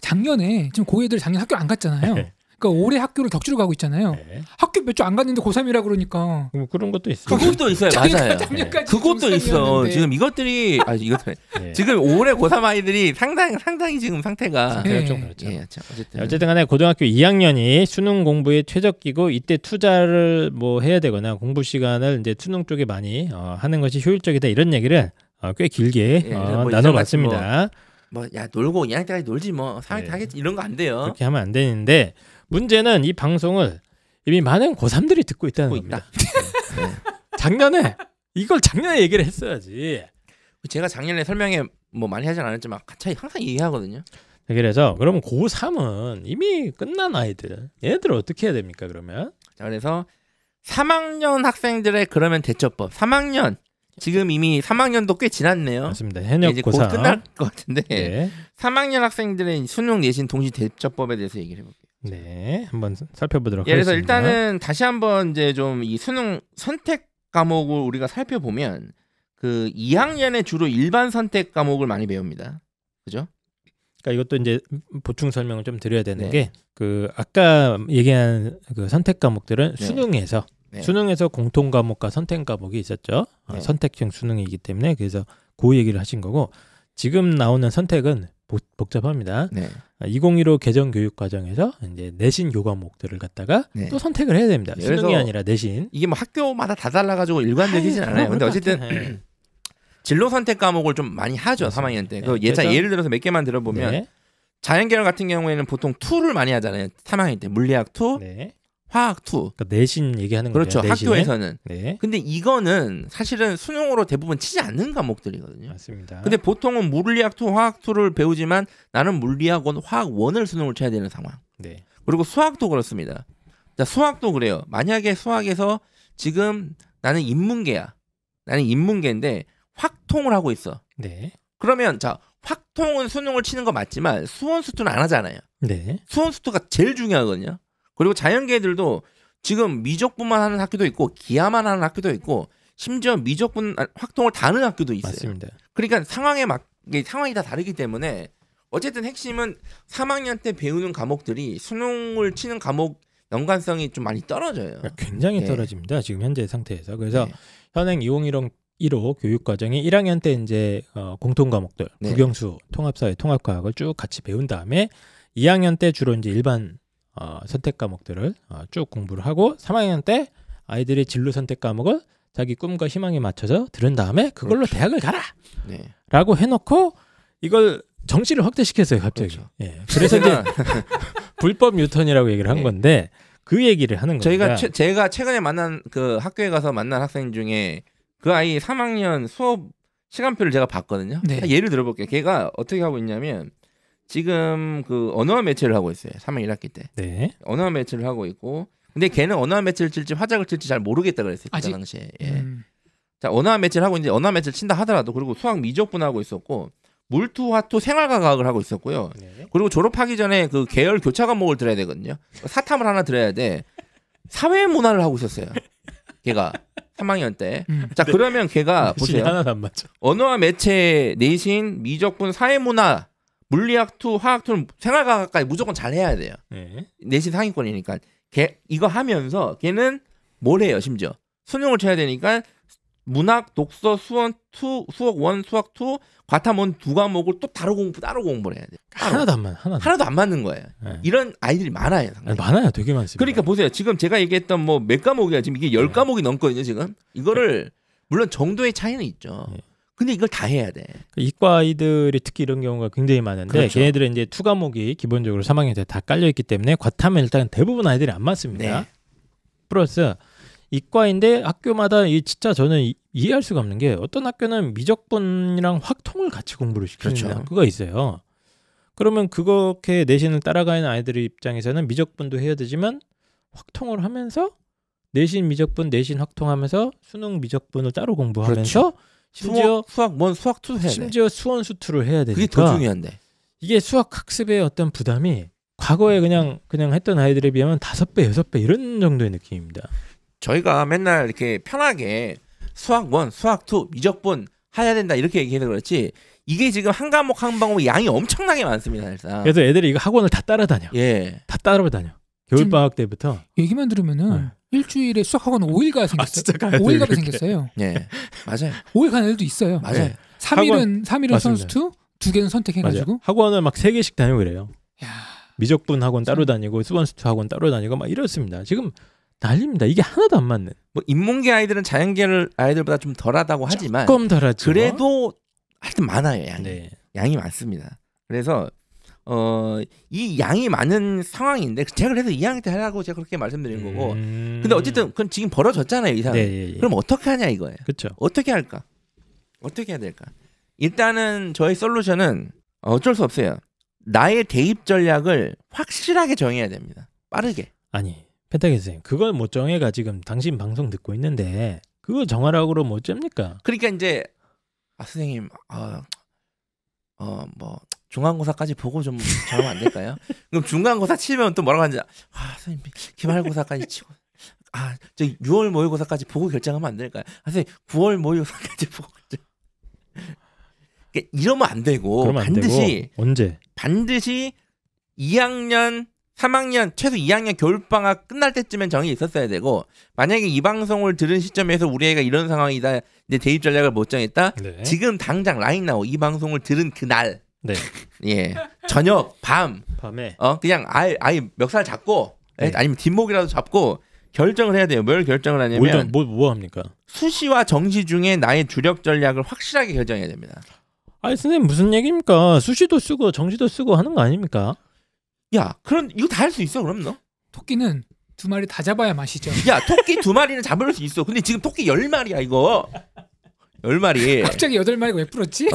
작년에 지금 고2애들 작년 학교 안 갔잖아요. 예. 그러니까 올해 학교를 격주로 가고 있잖아요. 예. 학교 몇 주 안 갔는데 고3이라 그러니까. 뭐 그런 것도 있어요. 그것도 있어요, 맞아요. 작년까지 그것도 있어. 중3이었는데. 지금 이것들이 이것들 예. 지금 올해 고3 아이들이 상당히 지금 상태가 상태가 예. 좀 그렇죠. 예, 자, 어쨌든 간에 고등학교 2학년이 수능 공부에 최적기고 이때 투자를 뭐 해야 되거나 공부 시간을 이제 수능 쪽에 많이 하는 것이 효율적이다 이런 얘기를 꽤 길게 예, 뭐 나눠봤습니다. 뭐 야 놀고 2학년 때까지 놀지 뭐 3학년 때 예. 하겠지 이런 거 안 돼요. 그렇게 하면 안 되는데 문제는 이 방송을 이미 많은 고3들이 듣고 있다는 듣고 겁니다. 있다. 작년에 이걸 작년에 얘기를 했어야지. 제가 작년에 설명에 뭐 많이 하진 않았지만 같이 항상 얘기하거든요. 그래서 그러면 고3은 이미 끝난 아이들 얘네들 어떻게 해야 됩니까 그러면? 자, 그래서 3학년 학생들의 그러면 대처법. 3학년 지금 이미 3학년도 꽤 지났네요. 맞습니다. 현역 이제 곧 고3 끝날 것 같은데 네. 3학년 학생들의 수능 내신 동시 대처법에 대해서 얘기를 해볼게요. 네, 한번 살펴보도록 예, 그래서 하겠습니다. 일단은 다시 한번 이제 좀 이 수능 선택 과목을 우리가 살펴보면 그 2학년에 주로 일반 선택 과목을 많이 배웁니다. 그죠? 그러니까 이것도 이제 보충 설명을 좀 드려야 되는 네. 게 그 아까 얘기한 그 선택 과목들은 네. 수능에서 수능에서 공통 과목과 선택 과목이 있었죠. 네. 선택형 수능이기 때문에 그래서 그 얘기를 하신 거고 지금 나오는 선택은 복잡합니다. 네. 2015 개정 교육 과정에서 이제 내신 교과목들을 갖다가 네. 또 선택을 해야 됩니다. 네, 수능이 그래서 아니라 내신. 이게 뭐 학교마다 다 달라가지고 일관되진 않아요. 근데 어쨌든 진로 선택 과목을 좀 많이 하죠. 맞습니다. 3학년 때. 네. 그 예를 들어서 몇 개만 들어보면 네. 자연계열 같은 경우에는 보통 2를 많이 하잖아요. 3학년 때 물리학 2, 네. 화학 2. 그러니까 내신 얘기하는 그렇죠. 거죠. 내신. 학교에서는. 네. 근데 이거는 사실은 수능으로 대부분 치지 않는 과목들이거든요. 맞습니다. 근데 보통은 물리학 2, 화학 2를 배우지만 나는 물리학 1, 화학 1을 수능을 쳐야 되는 상황. 네. 그리고 수학도 그렇습니다. 자, 수학도 그래요. 만약에 수학에서 지금 나는 인문계야. 나는 인문계인데 확통을 하고 있어. 네. 그러면 자, 확통은 수능을 치는 거 맞지만 수원수투는 안 하잖아요. 네. 수원수투가 제일 중요하거든요. 그리고 자연계들도 지금 미적분만 하는 학교도 있고 기하만 하는 학교도 있고 심지어 미적분 확통을 다 하는 학교도 있어요. 맞습니다. 그러니까 상황에 맞게 상황이 다 다르기 때문에 어쨌든 핵심은 3학년 때 배우는 과목들이 수능을 치는 과목 연관성이 좀 많이 떨어져요. 굉장히 네. 떨어집니다. 지금 현재 상태에서. 그래서 네. 현행 2015 교육 과정이 1학년 때 이제 공통 과목들, 네. 국영수, 통합사회, 통합과학을 쭉 같이 배운 다음에 2학년 때 주로 이제 일반 선택 과목들을 쭉 공부를 하고 3학년 때 아이들의 진로 선택 과목을 자기 꿈과 희망에 맞춰서 들은 다음에 그걸로 그렇죠. 대학을 가라! 네. 라고 해놓고 이걸 정시를 확대시켰어요, 갑자기. 그렇죠. 예. 그래서 이제 불법 유턴이라고 얘기를 한 네. 건데 그 얘기를 하는 겁니다. 제가 최근에 만난 그 학교에 가서 만난 학생 중에 그 아이 3학년 수업 시간표를 제가 봤거든요. 네. 예를 들어볼게요. 걔가 어떻게 하고 있냐면 지금 그 언어와 매체를 하고 있어요. 3학년 1학기 때. 네. 언어와 매체를 하고 있고 근데 걔는 언어와 매체를 칠지 화작을 칠지 잘 모르겠다 그랬어요. 그 아직? 당시에. 예. 자, 언어와 매체를 하고 이제 언어와 매체를 친다 하더라도 그리고 수학 미적분 하고 있었고 물투, 화투, 생활과학을 하고 있었고요. 네. 그리고 졸업하기 전에 그 계열 교차 과목을 들어야 되거든요. 사탐을 하나 들어야 돼. 사회문화를 하고 있었어요. 걔가 3학년 때. 자, 그러면 걔가 보세요. 하나도 안 맞죠. 언어와 매체, 내신, 미적분, 사회문화, 물리학 투, 화학 투, 생활과학까지 무조건 잘 해야 돼요. 네. 내신 상위권이니까. 걔 이거 하면서 걔는 뭘 해요, 심지어. 수능을 쳐야 되니까 문학, 독서, 수학 1, 수학 2, 과탐 1 두 과목을 또 따로 공부를 해야 돼요. 하나도 안 맞. 하나도 안 맞는 거예요. 네. 이런 아이들이 많아요. 상당히. 아니, 많아요, 되게 많습니다. 그러니까 보세요. 지금 제가 얘기했던 뭐 몇 과목이야. 지금 이게 10과목이 넘거든요, 지금. 이거를 물론 정도의 차이는 있죠. 네. 근데 이걸 다 해야 돼. 이과 아이들이 특히 이런 경우가 굉장히 많은데 그렇죠. 걔네들은 이제 투 과목이 기본적으로 3학년 때 다 깔려 있기 때문에 과탐은 일단 대부분 아이들이 안 맞습니다. 네. 플러스 이과인데 학교마다 이 진짜 저는 이해할 수가 없는 게 어떤 학교는 미적분이랑 확통을 같이 공부를 시키는 그렇죠. 학교가 있어요. 그러면 그렇게 내신을 따라가는 아이들 입장에서는 미적분도 해야 되지만 확통을 하면서 내신 미적분, 내신 확통하면서 수능 미적분을 따로 공부하면서 그렇죠. 심지어 수학 수학 투 해야 돼. 심지어 수원 수투를 해야 되니까 그게 더 중요한데. 이게 수학 학습의 어떤 부담이 과거에 그냥 했던 아이들에 비하면 5배, 6배 이런 정도의 느낌입니다. 저희가 맨날 이렇게 편하게 수학 1, 수학 2, 미적분 해야 된다 이렇게 얘기해서 그렇지 이게 지금 한 과목 한 과목 양이 엄청나게 많습니다. 일단. 그래서 애들이 이거 학원을 다 따라다녀. 예. 다 따라다녀. 겨울방학 때부터. 얘기만 들으면은 일주일에 수학학원 5일가 생겼어요. 진짜 가야 5일가 그렇게. 생겼어요. 예. 맞아요. 5일 가는 애들도 있어요. 맞아요. 네. 3일은 맞습니다. 선수투, 2개는 선택해가지고. 맞아요. 학원을 막 3개씩 다니고 그래요. 야, 미적분 학원 따로 다니고 수원수투 학원 따로 다니고 막 이렇습니다. 지금 난립니다. 이게 하나도 안 맞는. 뭐 인문계 아이들은 자연계 아이들보다 좀 덜하다고 하지만 조금 덜하죠. 그래도 하여튼 많아요. 양이. 네. 양이 많습니다. 그래서 이 양이 많은 상황인데 제가 그래서 2학년 때 하라고 제가 그렇게 말씀드린 거고. 근데 어쨌든 그건 지금 벌어졌잖아요, 이 상황. 네, 예. 그럼 어떻게 하냐 이거예요. 그렇죠. 어떻게 할까? 어떻게 해야 될까? 일단은 저희 솔루션은 어쩔 수 없어요. 나의 대입 전략을 확실하게 정해야 됩니다. 빠르게. 아니 펜타기 선생님 그걸 못 정해가 지금 당신 방송 듣고 있는데 그거 정하라고 그러면 어쩝니까? 그러니까 이제 선생님 뭐 중간고사까지 보고 좀 정하면 안 될까요? 그럼 중간고사 치면 또 뭐라고 하는지 선생님 기말고사까지 치고 저 6월 모의고사까지 보고 결정하면 안 될까요? 선생님 9월 모의고사까지 보고 결정. 그러니까 이러면 안 되고 반드시 언제? 반드시 2학년 3학년 최소 2학년 겨울방학 끝날 때쯤엔 정이 있었어야 되고 만약에 이 방송을 들은 시점에서 우리 애가 이런 상황이다 이제 대입 전략을 못 정했다 네. 지금 당장 라인 나오 이 방송을 들은 그날 네. 예 저녁 밤에 그냥 아이 멱살 잡고 네. 아니면 뒷목이라도 잡고 결정을 해야 돼요. 뭘 결정을 하냐면 뭐 합니까? 수시와 정시 중에 나의 주력 전략을 확실하게 결정해야 됩니다. 아니 선생님 무슨 얘기입니까? 수시도 쓰고 정시도 쓰고 하는 거 아닙니까? 야 그럼 이거 다 할 수 있어 그럼 너? 토끼는 2마리 다 잡아야 맛이죠. 야 토끼 2마리는 잡을 수 있어. 근데 지금 토끼 10마리야 이거. 10마리. 갑자기 8마리가 왜 풀었지?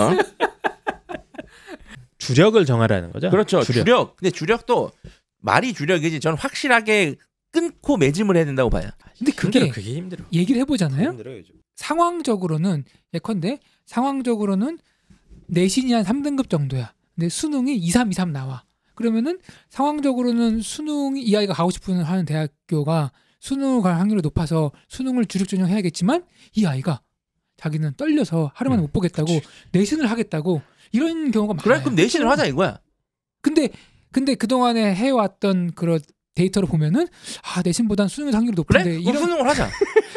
주력을 정하라는 거죠? 그렇죠. 주력. 근데 주력도 말이 주력이지 저는 확실하게 끊고 매짐을 해야 된다고 봐요. 근데 그게 힘들어. 얘기를 해보잖아요. 힘들어요, 좀. 상황적으로는 예컨대 상황적으로는 내신이 한 3등급 정도야. 근데 수능이 2, 3, 2, 3 나와. 그러면은 상황적으로는 수능이 이 아이가 가고 싶은 하는 대학교가 수능을 갈 확률이 높아서 수능을 주력 전형해야겠지만 이 아이가 자기는 떨려서 하루 만에 못 보겠다고 그치. 내신을 하겠다고 이런 경우가 많아요. 그래 그럼 내신을 하자 이거야. 근데 그동안에 해왔던 그런 데이터를 보면은 내신보단 수능의 확률이 높은데 그래? 그럼 수능을 하자.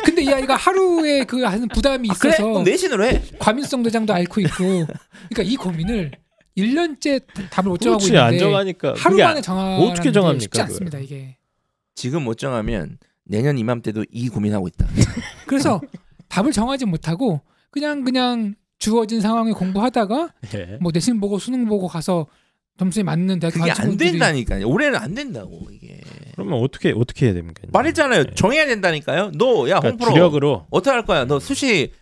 근데 이 아이가 하루에 그 하는 부담이 있어서 그래? 그럼 내신으로 해. 과민성 대장도 앓고 있고 그러니까 이 고민을 1년째 답을 못 정하고 그렇지, 안 있는데 정하니까 하루 그게 만에 정하는 어떻게 게 정합니까, 쉽지 않습니다 이게. 지금 못 정하면 내년 이맘때도 이 고민하고 있다. 그래서 답을 정하지 못하고 그냥 주어진 상황에 공부하다가 예. 뭐 내신 보고 수능 보고 가서 점수에 맞는 대학 그게 가는 안 친구들이 된다니까요. 올해는 안 된다고 이게. 그러면 어떻게 해야 됩니까? 말했잖아요. 네. 정해야 된다니까요. 너 야 그러니까 홍프로 주력으로 어떻게 할 거야? 너 수시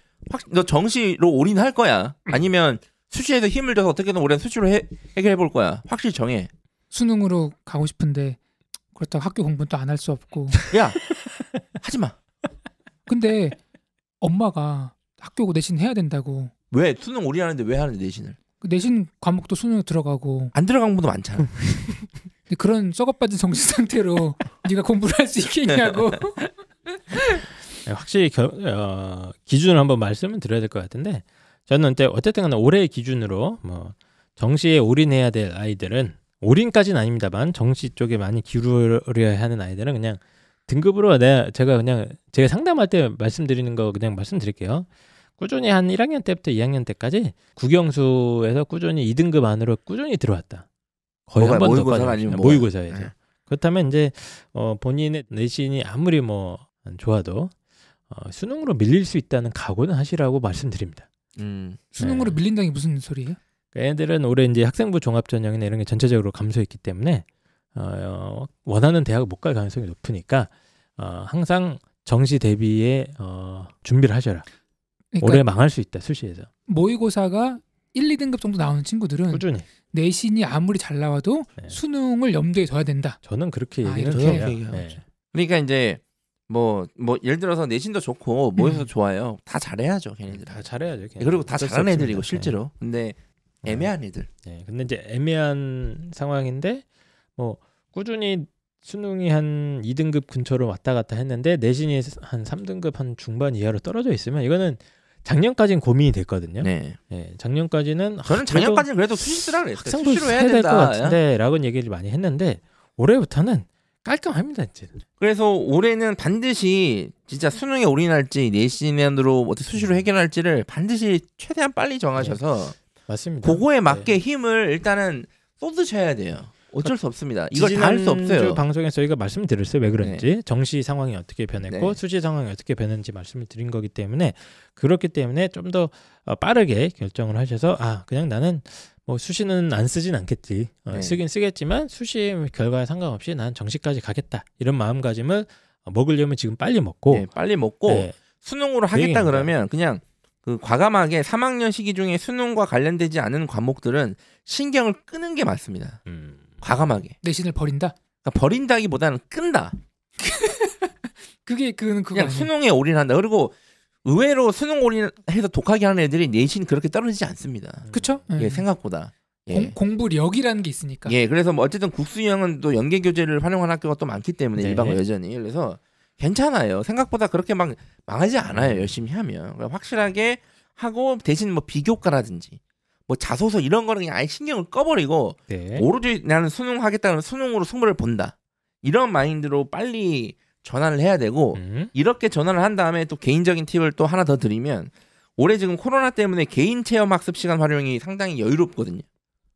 너 정시로 올인할 거야? 아니면 수시에서 힘을 줘서 어떻게든 올해는 수시로 해결해 볼 거야? 확실히 정해. 수능으로 가고 싶은데 그렇다고 학교 공부는 또 안 할 수 없고 야 하지 마. 근데 엄마가 학교 내신 해야 된다고 왜 수능 올인하는데 왜 하는데 내신을? 그 내신 과목도 수능에 들어가고 안 들어간 분도 많잖아. 근데 그런 썩어빠진 정신 상태로 네가 공부를 할 수 있겠냐고. 확실히 기준을 한번 말씀을 드려야 될 것 같은데 저는 어쨌든 간에 올해의 기준으로 뭐 정시에 올인해야 될 아이들은 올인까지는 아닙니다만 정시 쪽에 많이 기울여야 하는 아이들은 그냥 등급으로 제가 상담할 때 말씀드리는 거 그냥 말씀드릴게요. 꾸준히 한 1학년 때부터 2학년 때까지 국영수에서 꾸준히 2등급 안으로 꾸준히 들어왔다. 거의 한 번도 모의고사가 아니면 모의고사에서. 네. 그렇다면 이제 본인의 내신이 아무리 뭐 안 좋아도 수능으로 밀릴 수 있다는 각오는 하시라고 말씀드립니다. 수능으로 밀린다는 게 무슨 소리예요? 애들은 올해 이제 학생부 종합전형이나 이런 게 전체적으로 감소했기 때문에 원하는 대학을 못 갈 가능성이 높으니까 항상 정시 대비에 준비를 하셔라. 그러니까 올해 망할 수 있다 수시에서. 모의고사가 1, 2등급 정도 나오는 친구들은 꾸준히 내신이 아무리 잘 나와도 네. 수능을 염두에 둬야 된다. 저는 그렇게 아, 얘기를 이렇게 해요. 얘기하죠. 네. 그러니까 이제 뭐 예를 들어서 내신도 좋고 모의고사도 좋아요. 다 잘해야죠, 걔네들. 다 잘해야죠. 걔네들. 그리고 다 어쩔 수 잘하는 없습니다. 애들이고 실제로. 근데 애매한 애들. 네. 근데 이제 애매한 상황인데 뭐 꾸준히 수능이 한 2등급 근처로 왔다 갔다 했는데 내신이 한 3등급 한 중반 이하로 떨어져 있으면 이거는 작년까지는 고민이 됐거든요. 네. 네, 작년까지는 저는 작년까지는 그래도 수시 쓰라 그랬어요. 학생부 수시로 해야 해야 될 것 된다. 같은데라고 얘기를 많이 했는데 올해부터는 깔끔합니다, 이제. 그래서 올해는 반드시 진짜 수능에 올인할지 내신으로 어떻게 수시로 해결할지를 반드시 최대한 빨리 정하셔서 맞습니다. 그거에 맞게 힘을 일단은 쏟으셔야 돼요. 어쩔 수 없습니다. 이걸 다 할 수 없어요. 지난주 방송에서 저희가 말씀을 드렸어요. 왜 그런지 정시 상황이 어떻게 변했고 네. 수시 상황이 어떻게 변했는지 말씀을 드린 거기 때문에 그렇기 때문에 좀 더 빠르게 결정을 하셔서 그냥 나는 뭐 수시는 안 쓰진 않겠지. 네. 쓰긴 쓰겠지만 수시 결과에 상관없이 난 정시까지 가겠다. 이런 마음가짐을 먹으려면 지금 빨리 먹고 네, 빨리 먹고 네. 수능으로 하겠다 얘기입니다. 그러면 그냥 그 과감하게 3학년 시기 중에 수능과 관련되지 않은 과목들은 신경을 끄는 게 맞습니다. 과감하게. 내신을 버린다. 그러니까 버린다기보다는 끈다. 그게 그거 그냥 아니에요. 수능에 올인한다. 그리고 의외로 수능 올인해서 독하게 하는 애들이 내신 그렇게 떨어지지 않습니다. 그쵸? 예, 생각보다. 예. 공부력이라는 게 있으니까. 예, 그래서 뭐 어쨌든 국수형은 또 연계 교재를 활용하는 학교가 또 많기 때문에 네. 일반고 여전히 그래서 괜찮아요. 생각보다 그렇게 막 망하지 않아요. 열심히 하면 확실하게 하고 대신 뭐 비교과라든지 뭐 자소서 이런 거는 그냥 아예 신경을 꺼버리고 네. 오로지 나는 수능 하겠다는 수능으로 승부를 본다. 이런 마인드로 빨리 전환을 해야 되고 이렇게 전환을 한 다음에 또 개인적인 팁을 또 하나 더 드리면 올해 지금 코로나 때문에 개인 체험 학습 시간 활용이 상당히 여유롭거든요.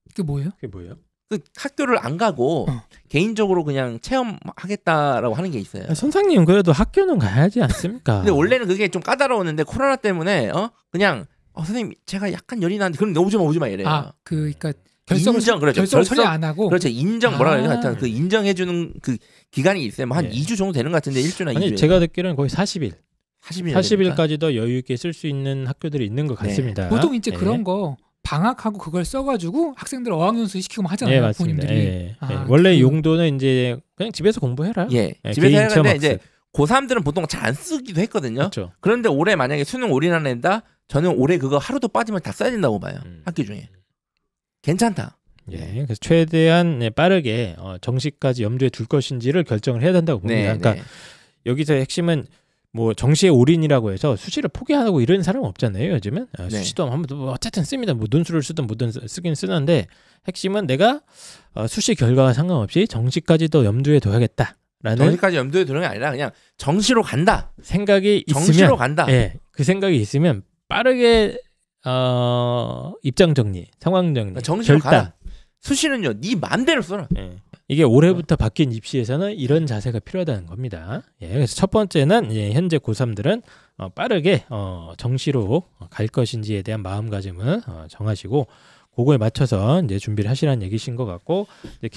그게 뭐예요? 그게 뭐예요? 그 학교를 안 가고 개인적으로 그냥 체험하겠다라고 하는 게 있어요. 선생님 그래도 학교는 가야지 않습니까? 근데 원래는 그게 좀 까다로웠는데 코로나 때문에 그냥 선생님 제가 약간 열이 나는데 그럼 오지 마 이래요. 그러니까 결석을 그렇죠. 결석을 처리 안 하고. 그렇죠. 인정 뭐라 그래야 하여튼 그 인정해주는 그 기간이 있어요. 뭐 한 2주 정도 되는 것 같은데 1주나 2주. 아니 제가 듣기로는 거의 40일. 40일까지도 여유 있게 쓸 수 있는 학교들이 있는 것 같습니다. 보통 이제 네. 그런 거 방학하고 그걸 써가지고 학생들 어학연수 시키고 하잖아요. 네, 맞습니다. 부모님들이. 원래 용도는 이제 그냥 집에서 공부해라. 집에서 해야 체험 하는데 이제 학습. 고3들은 보통 잘 안 쓰기도 했거든요. 그렇죠. 그런데 올해 만약에 수능 올인하는 애다 저는 올해 그거 하루도 빠지면 다 써야 된다고 봐요. 학기 중에. 괜찮다. 그래서 최대한 빠르게 정시까지 염두에 둘 것인지를 결정을 해야 된다고 봅니다. 그러니까 여기서 핵심은 뭐 정시의 올인이라고 해서 수시를 포기하고 이런 사람은 없잖아요. 요즘은 수시도 한번 뭐 어쨌든 씁니다. 뭐 논술을 쓰든 뭐든 쓰긴 쓰는데 핵심은 내가 수시 결과와 상관없이 정시까지도 염두에 둬야겠다라는 정시까지 염두에 두는 게 아니라 그냥 정시로 간다. 생각이 정시로 있으면 간다. 그 생각이 있으면 빠르게 입장 정리, 상황 정리, 정시로 결단. 가라. 수시는요, 네 맘대로 써라. 이게 올해부터 바뀐 입시에서는 이런 자세가 필요하다는 겁니다. 그래서 첫 번째는 현재 고3들은 빠르게 정시로 갈 것인지에 대한 마음가짐을 정하시고 그거에 맞춰서 이제 준비를 하시라는 얘기신 것 같고 이제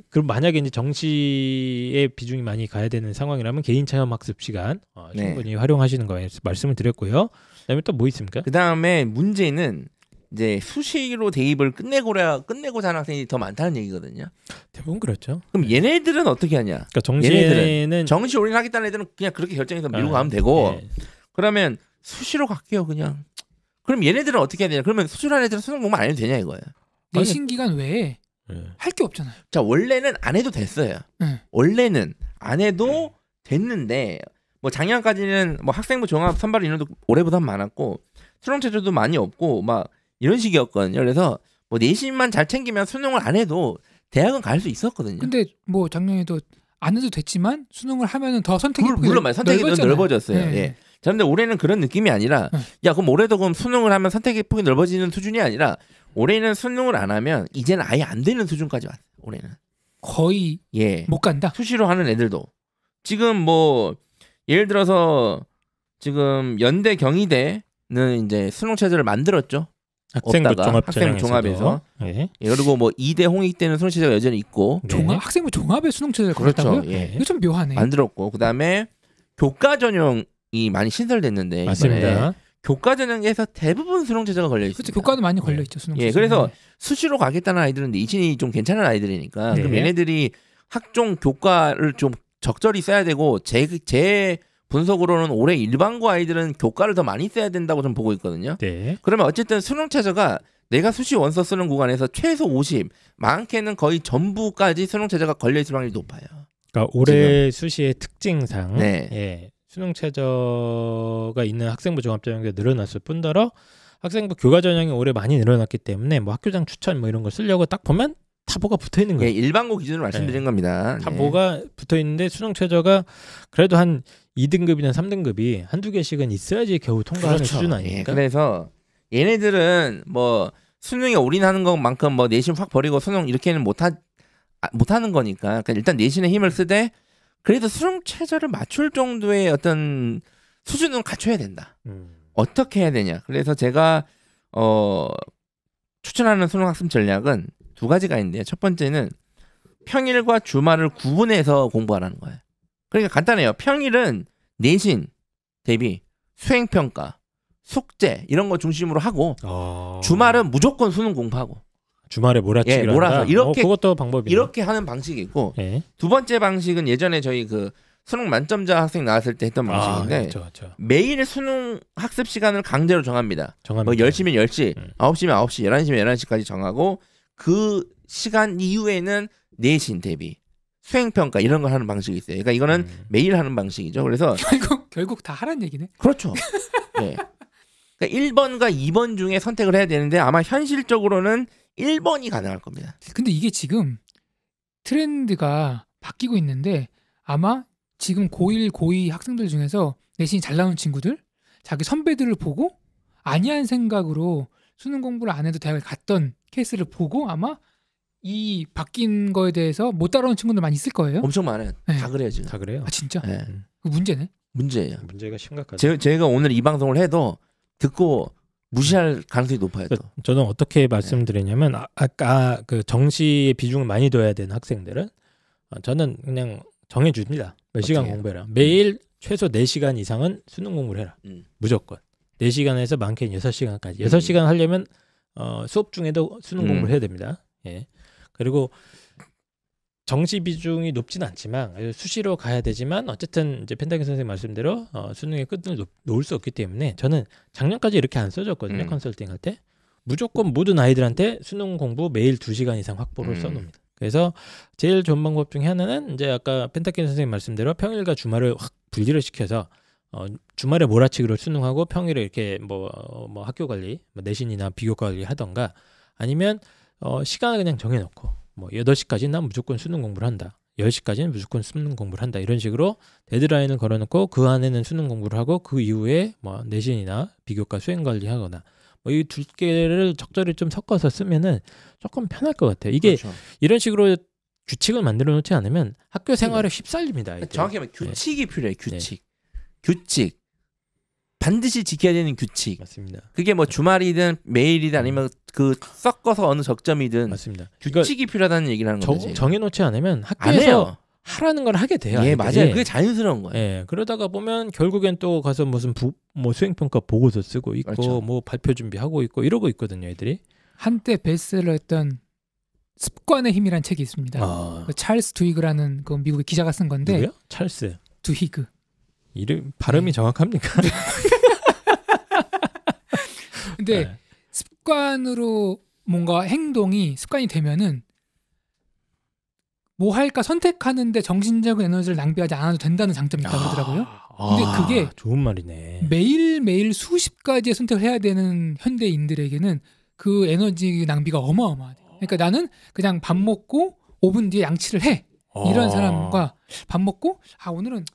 그럼 만약에 이제 정시의 비중이 많이 가야 되는 상황이라면 개인 체험 학습 시간 충분히 활용하시는 거에 말씀을 드렸고요. 그다음에 또 뭐 있습니까? 그 다음에 문제는 이제 수시로 대입을 끝내고자 하는 학생이 더 많다는 얘기거든요. 대부분 그렇죠. 그럼 얘네들은 어떻게 하냐? 그러니까 정시에는 정시 올인하겠다는 애들은 그냥 그렇게 결정해서 밀고 가면 되고 그러면 수시로 갈게요 그냥. 그럼 얘네들은 어떻게 해야 되냐? 그러면 수시로 하는 애들은 수능 공부 안 해도 되냐 이거예요. 내신 기간 외에 할 게 없잖아요. 자 원래는 안 해도 됐어요. 원래는 안 해도 됐는데 뭐 작년까지는 뭐 학생부 종합 선발 인원도 올해보다 많았고 수능 체제도 많이 없고 막 이런 식이었거든요. 그래서 뭐 내신만 잘 챙기면 수능을 안 해도 대학은 갈 수 있었거든요. 근데 뭐 작년에도 안 해도 됐지만 수능을 하면은 더 선택이 물론 선택이 넓어졌어요. 네. 자, 근데 올해는 그런 느낌이 아니라 야 그럼 올해도 그럼 수능을 하면 선택의 폭이 넓어지는 수준이 아니라 올해는 수능을 안 하면 이제는 아예 안 되는 수준까지 왔어요. 올해는 거의 못 간다. 수시로 하는 애들도 지금 뭐 예를 들어서 지금 연대 경희대는 이제 수능 체제를 만들었죠. 학생부 종합에서 그리고 뭐 2대 홍익대는 수능 체제가 여전히 있고 학생부 종합에 수능 체제를 걸었다고요? 이거 좀 묘하네. 만들었고 그다음에 교과 전형이 많이 신설됐는데 맞습니다. 교과 전형에서 대부분 수능 최저가 걸려 있습니다. 그렇죠. 교과도 많이 걸려 있죠. 수능. 예, 그래서 수시로 가겠다는 아이들은 내신이 좀 괜찮은 아이들이니까 네. 그럼 얘네들이 학종 교과를 좀 적절히 써야 되고 제 분석으로는 올해 일반고 아이들은 교과를 더 많이 써야 된다고 좀 보고 있거든요. 네. 그러면 어쨌든 수능 최저가 내가 수시 원서 쓰는 구간에서 최소 50, 많게는 거의 전부까지 수능 최저가 걸려 있을 확률이 높아요. 그러니까 올해 수시의 특징상 네. 예, 수능 최저가 있는 학생부 종합전형이 늘어났을 뿐더러 학생부 교과 전형이 올해 많이 늘어났기 때문에 뭐 학교장 추천 뭐 이런 거 쓰려고 딱 보면 타보가 붙어 있는 예, 거예요. 일반고 기준으로 말씀드린 겁니다. 네. 타보가 붙어 있는데 수능 최저가 그래도 한 2등급이나 3등급이 한두 개씩은 있어야지 겨우 통과하는 그렇죠. 수준 예, 아닙니까? 그래서 얘네들은 뭐 수능에 올인하는 것만큼 뭐 내신 확 버리고 수능 이렇게는 못하는 거니까 그러니까 일단 내신에 힘을 쓰되 그래도 수능 최저를 맞출 정도의 어떤 수준은 갖춰야 된다. 어떻게 해야 되냐? 그래서 제가 추천하는 수능 학습 전략은 두 가지가 있는데요. 첫 번째는 평일과 주말을 구분해서 공부하라는 거예요. 그러니까 간단해요. 평일은 내신 대비 수행평가, 숙제 이런 거 중심으로 하고 주말은 무조건 수능 공부하고 주말에 몰아치기를 예, 몰아서 한다? 이렇게 그것도 방법이네. 이렇게 하는 방식이 있고 예. 두 번째 방식은 예전에 저희 그 수능 만점자 학생 나왔을 때 했던 방식인데 그렇죠. 매일 수능 학습 시간을 강제로 정합니다. 정합니다. 뭐 10시면 10시, 9시면 9시, 11시면 11시까지 정하고 그 시간 이후에는 내신 대비 수행평가 이런 걸 하는 방식이 있어요. 그러니까 이거는 매일 하는 방식이죠. 그래서 결국 다 하라는 얘기네. 그렇죠. 네. 그러니까 1번과 2번 중에 선택을 해야 되는데 아마 현실적으로는 1번이 가능할 겁니다. 근데 이게 지금 트렌드가 바뀌고 있는데 아마 지금 고1, 고2 학생들 중에서 내신이 잘 나오는 친구들 자기 선배들을 보고 아니한 생각으로 수능 공부를 안 해도 대학을 갔던 케이스를 보고 아마 이 바뀐 거에 대해서 못 따라오는 친구들 많이 있을 거예요. 엄청 많아요. 네. 다 그래요 지금. 다 그래요. 아 진짜? 네. 그 문제네. 문제예요. 문제가 심각하죠. 제가 오늘 이 방송을 해도 듣고 무시할 가능성이 높아요. 또. 저는 어떻게 말씀드리냐면 아까 그 정시의 비중을 많이 둬야 되는 학생들은 저는 그냥 정해줍니다. 몇 시간 어떻게 해요? 공부해라. 매일 최소 4시간 이상은 수능 공부를 해라. 무조건. 4시간에서 많게는 6시간까지. 6시간 하려면 수업 중에도 수능 공부를 해야 됩니다. 예. 그리고 정시 비중이 높지는 않지만 수시로 가야 되지만 어쨌든 이제 펜타긴 선생님 말씀대로 수능의 끝을 놓을 수 없기 때문에 저는 작년까지 이렇게 안 써줬거든요. 컨설팅 할 때. 무조건 모든 아이들한테 수능 공부 매일 2시간 이상 확보를 써놓습니다. 그래서 제일 좋은 방법 중에 하나는 이제 아까 펜타킨 선생님 말씀대로 평일과 주말을 확 분리를 시켜서 주말에 몰아치기로 수능하고 평일에 이렇게 뭐 학교 관리, 뭐 내신이나 비교과 관리 하던가 아니면 시간을 그냥 정해놓고 뭐 8시까지는 난 무조건 수능 공부를 한다. 10시까지는 무조건 수능 공부를 한다. 이런 식으로 데드라인을 걸어놓고 그 안에는 수능 공부를 하고 그 이후에 뭐 내신이나 비교과 수행 관리하거나 뭐 이 두 개를 적절히 좀 섞어서 쓰면은 조금 편할 것 같아요. 이게 그렇죠. 이런 식으로 규칙을 만들어 놓지 않으면 학교 생활에 휩쓸립니다. 아이들. 정확히 말하면 규칙이 필요해요. 규칙. 규칙. 반드시 지켜야 되는 규칙. 맞습니다. 그게 뭐 주말이든 매일이든 아니면 그 섞어서 어느 적점이든 맞습니다. 규칙이 필요하다는 얘기를 하는 거지. 정해놓지 않으면 안 학교에서 해요. 하라는 걸 하게 돼요. 예, 아이들이. 맞아요. 그게 자연스러운 거예요. 예, 그러다가 보면 결국엔 또 가서 무슨 뭐 수행평가 보고서 쓰고 있고 그렇죠. 뭐 발표 준비하고 있고 이러고 있거든요, 애들이. 한때 베스트셀러였던 습관의 힘이라는 책이 있습니다. 그 찰스 두히그라는 그 미국의 기자가 쓴 건데. 누구요? 찰스. 두히그. 이름 발음이 정확합니까? 근데 네. 습관으로 뭔가 행동이 습관이 되면은 뭐 할까 선택하는데 정신적인 에너지를 낭비하지 않아도 된다는 장점이 있다고 그러더라고요. 근데 그게 좋은 말이네. 매일매일 수십 가지의 선택을 해야 되는 현대인들에게는 그 에너지 낭비가 어마어마하대요. 그러니까 나는 그냥 밥 먹고 5분 뒤에 양치를 해. 이런 사람과 밥 먹고 오늘은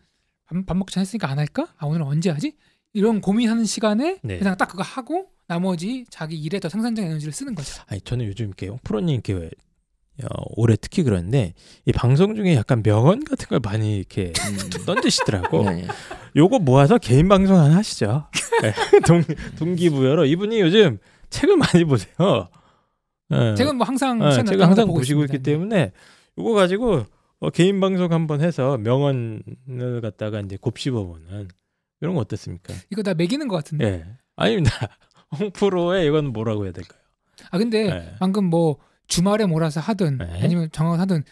밥 먹지 않았으니까 안 할까? 오늘은 언제 하지? 이런 고민하는 시간에 네. 그냥 딱 그거 하고 나머지 자기 일에 더 생산적 에너지를 쓰는 거죠. 아니 저는 요즘 이렇게 프로님께 올해 특히 그런데 이 방송 중에 약간 명언 같은 걸 많이 이렇게 던지시더라고. 네. 요거 모아서 개인 방송 하나 하시죠. 네. 동기부여로 이분이 요즘 책을 많이 보세요. 네. 제가 뭐 항상 제가 항상 보고 보시고 있습니다. 있기 때문에 요거 가지고 개인 방송 한번 해서 명언을 갖다가 이제 곱씹어보는 이런 거 어떻습니까? 이거 다 매기는 것 같은데. 예. 아닙니다. 홍프로의 이건 뭐라고 해야 될까요? 근데 네. 방금 뭐 주말에 몰아서 하든 네. 아니면 정하서 하든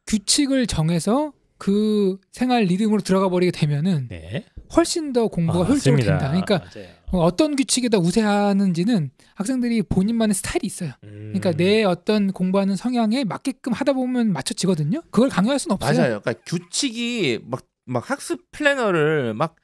규칙을 정해서 그 생활 리듬으로 들어가 버리게 되면은 네. 훨씬 더 공부가 효율적으로 맞습니다. 된다. 그러니까 맞아요. 어떤 규칙에다 우세하는지는 학생들이 본인만의 스타일이 있어요. 그러니까 내 어떤 공부하는 성향에 맞게끔 하다 보면 맞춰지거든요. 그걸 강요할 수는 없어요. 맞아요. 그러니까 규칙이 막 학습 플래너를 막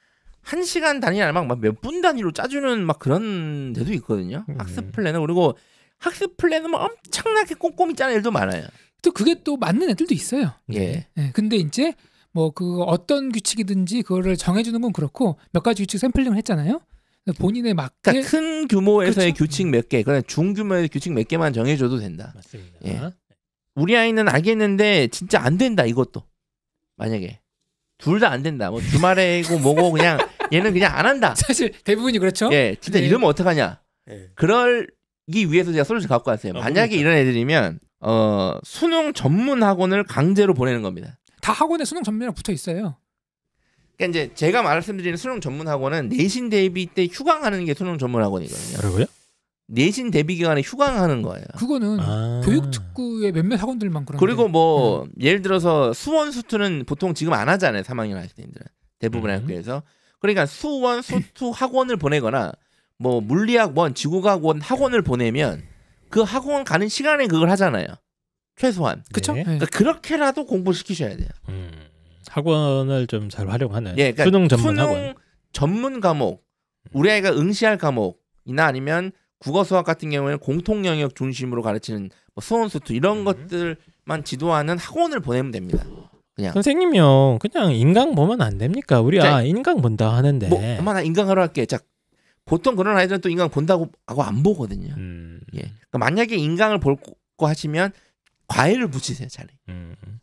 1시간 단위 아니라 막 몇 분 단위로 짜주는 막 그런 데도 있거든요. 학습 플래너. 그리고 학습 플래너만 엄청나게 꼼꼼히 짜는 애들도 많아요. 또 그게 또 맞는 애들도 있어요. 예. 네, 근데 이제 뭐 그 어떤 규칙이든지 그거를 정해주는 건 그렇고 몇 가지 규칙 샘플링을 했잖아요. 본인에 맞게 그러니까 큰 규모에서의 그렇죠. 규칙 몇 개, 그냥 중규모의 규칙 몇 개만 정해줘도 된다. 맞습니다. 예. 우리 아이는 알겠는데 진짜 안 된다 이것도. 만약에 둘 다 안 된다. 뭐 주말에고 뭐고 그냥 얘는 그냥 안 한다. 사실 대부분이 그렇죠. 예, 진짜 네. 이러면 어떡하냐. 네. 그러기 위해서 제가 솔루션 갖고 왔어요. 만약에 그러니까. 이런 애들이면 수능 전문 학원을 강제로 보내는 겁니다. 다 학원에 수능 전면에 붙어 있어요. 그러니까 이제 제가 말씀드리는 수능 전문 학원은 내신 대비 때 휴강하는 게 수능 전문 학원이거든요. 뭐라고요? 내신 대비 기간에 휴강하는 거예요. 그거는 교육특구의 몇몇 학원들만 그런. 그리고 뭐 예를 들어서 수원 수투는 보통 지금 안 하잖아요. 3학년 학생들은 대부분의 학교에서. 그러니까 수원 수투 학원을 보내거나 뭐 물리학원, 지구과학원 학원을 보내면 그 학원 가는 시간에 그걸 하잖아요. 최소한. 그렇죠. 네. 그러니까 그렇게라도 공부를 시키셔야 돼요. 학원을 좀 잘 활용하는 예, 그러니까 수능 전문 학원. 전문 과목, 우리 아이가 응시할 과목이나 아니면 국어 수학 같은 경우에는 공통 영역 중심으로 가르치는 뭐 수원 수투 이런 것들만 지도하는 학원을 보내면 됩니다. 그냥 선생님요, 그냥 인강 보면 안 됩니까? 우리 자, 인강 본다 하는데. 뭐 엄마 나 인강하러 할게. 자, 보통 그런 아이들은 또 인강 본다고 하고 안 보거든요. 예. 그러니까 만약에 인강을 볼 거 하시면 과외를 붙이세요, 차라리.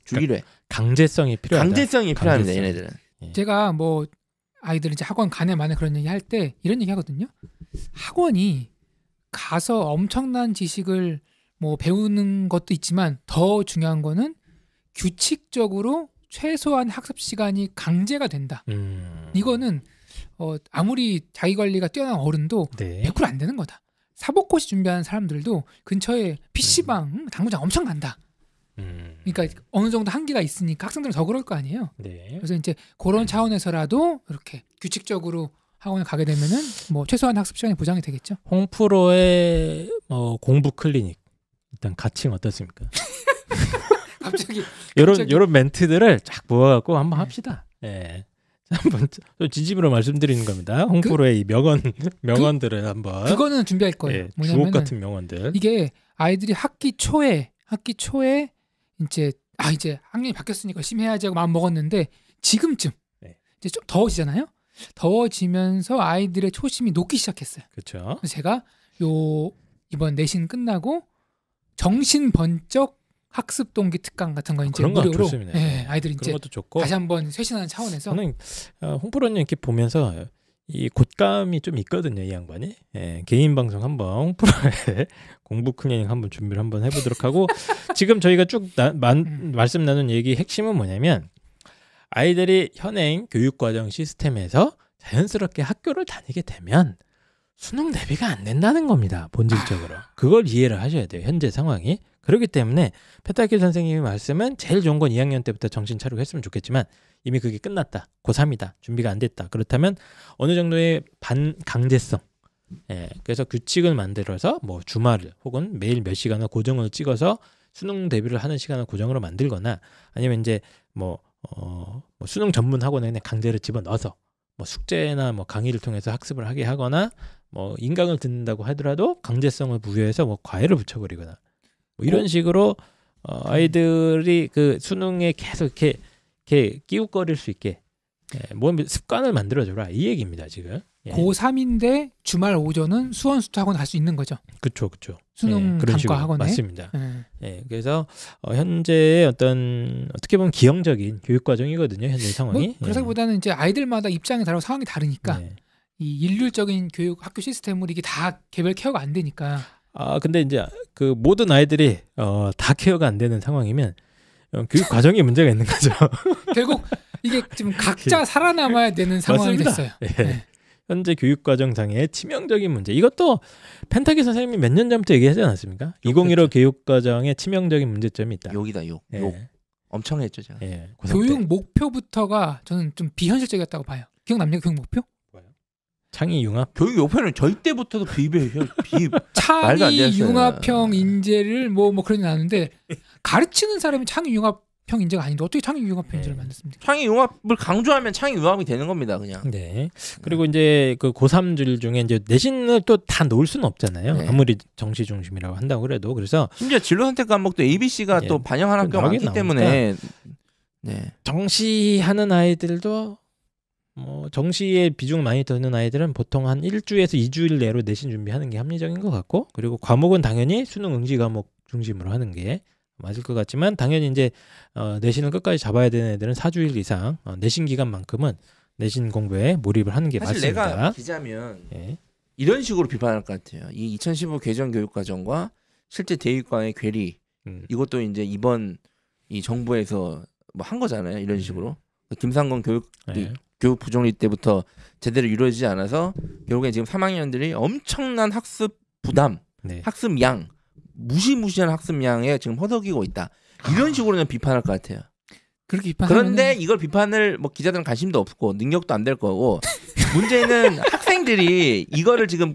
주기로 해. 강제성이 필요하다. 강제성이 필요합니다, 강제성. 얘네들은. 제가 뭐 아이들 이제 학원 간에 만에 그런 얘기 할 때 이런 얘기 하거든요. 학원이 가서 엄청난 지식을 뭐 배우는 것도 있지만 더 중요한 거는 규칙적으로 최소한 학습 시간이 강제가 된다. 이거는 아무리 자기 관리가 뛰어난 어른도 네. 100%안 되는 거다. 사법고시 준비하는 사람들도 근처에 PC방, 당구장 엄청 간다. 그러니까 어느 정도 한계가 있으니까 학생들은 더 그럴 거 아니에요. 네. 그래서 이제 그런 차원에서라도 이렇게 규칙적으로 학원에 가게 되면은 뭐 최소한 학습 시간이 보장이 되겠죠. 홍프로의 공부 클리닉 일단 가칭 어떻습니까? 갑자기 요런 멘트들을 쫙 모아갖고 한번 합시다. 예. 한번 또 진심으로 말씀드리는 겁니다. 홍프로의 이 명언들을 한번. 그거는 준비할 거예요. 예, 뭐냐면은 주옥 같은 명언들. 이게 아이들이 학기 초에 이제 이제 학년이 바뀌었으니까 열심히 해야지 하고 마음 먹었는데 지금쯤 네. 이제 좀 더워지잖아요. 더워지면서 아이들의 초심이 녹기 시작했어요. 그렇죠. 그래서 제가 이번 내신 끝나고 정신 번쩍 학습 동기 특강 같은 거 이제 그런 거 무료로 좋습니다. 예, 아이들이 그런 이제 것도 좋고. 다시 한번 쇄신하는 차원에서 저는 홍프로님 이렇게 보면서 이 곶감이 좀 있거든요, 이 양반이. 예, 개인 방송 한번 홍프로의 공부 클리닉 한번 준비를 한번 해보도록 하고 지금 저희가 쭉 말씀 나눈 얘기 핵심은 뭐냐면 아이들이 현행 교육과정 시스템에서 자연스럽게 학교를 다니게 되면 수능 대비가 안 된다는 겁니다, 본질적으로. 그걸 이해를 하셔야 돼요, 현재 상황이. 그렇기 때문에 페타키 선생님의 말씀은 제일 좋은 건 2학년 때부터 정신 차리고 했으면 좋겠지만 이미 그게 끝났다. 고3이다. 준비가 안 됐다. 그렇다면 어느 정도의 반강제성. 예, 그래서 규칙을 만들어서 뭐 주말 혹은 매일 몇 시간을 고정을 찍어서 수능 대비를 하는 시간을 고정으로 만들거나 아니면 이제 뭐 수능 전문 학원에 그냥 강제로 집어넣어서 뭐 숙제나 뭐 강의를 통해서 학습을 하게 하거나 뭐 인강을 듣는다고 하더라도 강제성을 부여해서 뭐 과외를 붙여버리거나 뭐 이런 식으로 아이들이 그 수능에 계속 이렇게 끼웃거릴 수 있게 뭐 습관을 만들어줘라 이 얘기입니다 지금. 예. 고3인데 주말 오전은 수원 수투 학원 갈 수 있는 거죠. 그렇죠. 수능 그런 식으로 단과 학원에. 맞습니다. 예, 그래서 현재의 어떤 어떻게 보면 기형적인 교육 과정이거든요 현재 상황이. 뭐 그래서보다는 이제 아이들마다 입장이 다르고 상황이 다르니까 이 일률적인 교육 학교 시스템으로 이게 다 개별 케어가 안 되니까. 근데 이제 그 모든 아이들이 다 케어가 안 되는 상황이면 교육 과정에 문제가 있는 거죠. 결국 이게 지금 각자 살아남아야 되는 상황이 맞습니다. 됐어요. 예. 네. 현재 교육과정상의 치명적인 문제. 이것도 펜타키 선생님이 몇 년 전부터 얘기하지 않았습니까? 2015 교육과정에 치명적인 문제점이 있다. 욕이다 욕. 예. 욕. 엄청 했죠 제가. 예, 교육 목표부터가 저는 좀 비현실적이었다고 봐요. 기억납니까? 교육 목표? 창의 융합. 교육 목표는 저희 때부터도 말도 안 창의 되었어요. 융합형 인재를 뭐 그러진 않은데 가르치는 사람이 창의 융합형 인재가 아닌데 어떻게 창의 융합형 인재를 만들었습니까? 창의 융합을 강조하면 창의 융합이 되는 겁니다 그냥. 네. 그리고 이제 그 고3들 중에 이제 내신을 또 다 놓을 수는 없잖아요. 네. 아무리 정시 중심이라고 한다고 그래도. 그래서 심지어 진로 선택 과목도 ABC가 예. 또 반영하는 학교가 나오긴 많기 나오니까. 때문에. 네. 정시하는 아이들도 뭐 정시에 비중 많이 두는 아이들은 보통 한 1주에서 2주일 내로 내신 준비하는 게 합리적인 것 같고, 그리고 과목은 당연히 수능 응시 과목 중심으로 하는 게 맞을 것 같지만, 당연히 이제 내신을 끝까지 잡아야 되는 애들은 4주일 이상 내신 기간만큼은 내신 공부에 몰입을 하는 게 사실 맞습니다. 내가 기자면 예. 이런 식으로 비판할 것 같아요. 이 2015 개정 교육과정과 실제 대입과의 괴리, 이것도 이제 이번 이 정부에서 뭐 한 거잖아요. 이런 식으로 김상건 예. 교육 부총리 때부터 제대로 이루어지지 않아서 결국에 지금 3학년들이 엄청난 학습 부담, 네. 학습 양, 무시무시한 학습 양에 지금 허덕이고 있다. 이런 식으로는 비판할 것 같아요. 그렇게 비판하면 그런데 이걸 비판을 뭐 기자들은 관심도 없고 능력도 안 될 거고, 문제는 학생들이 이거를 지금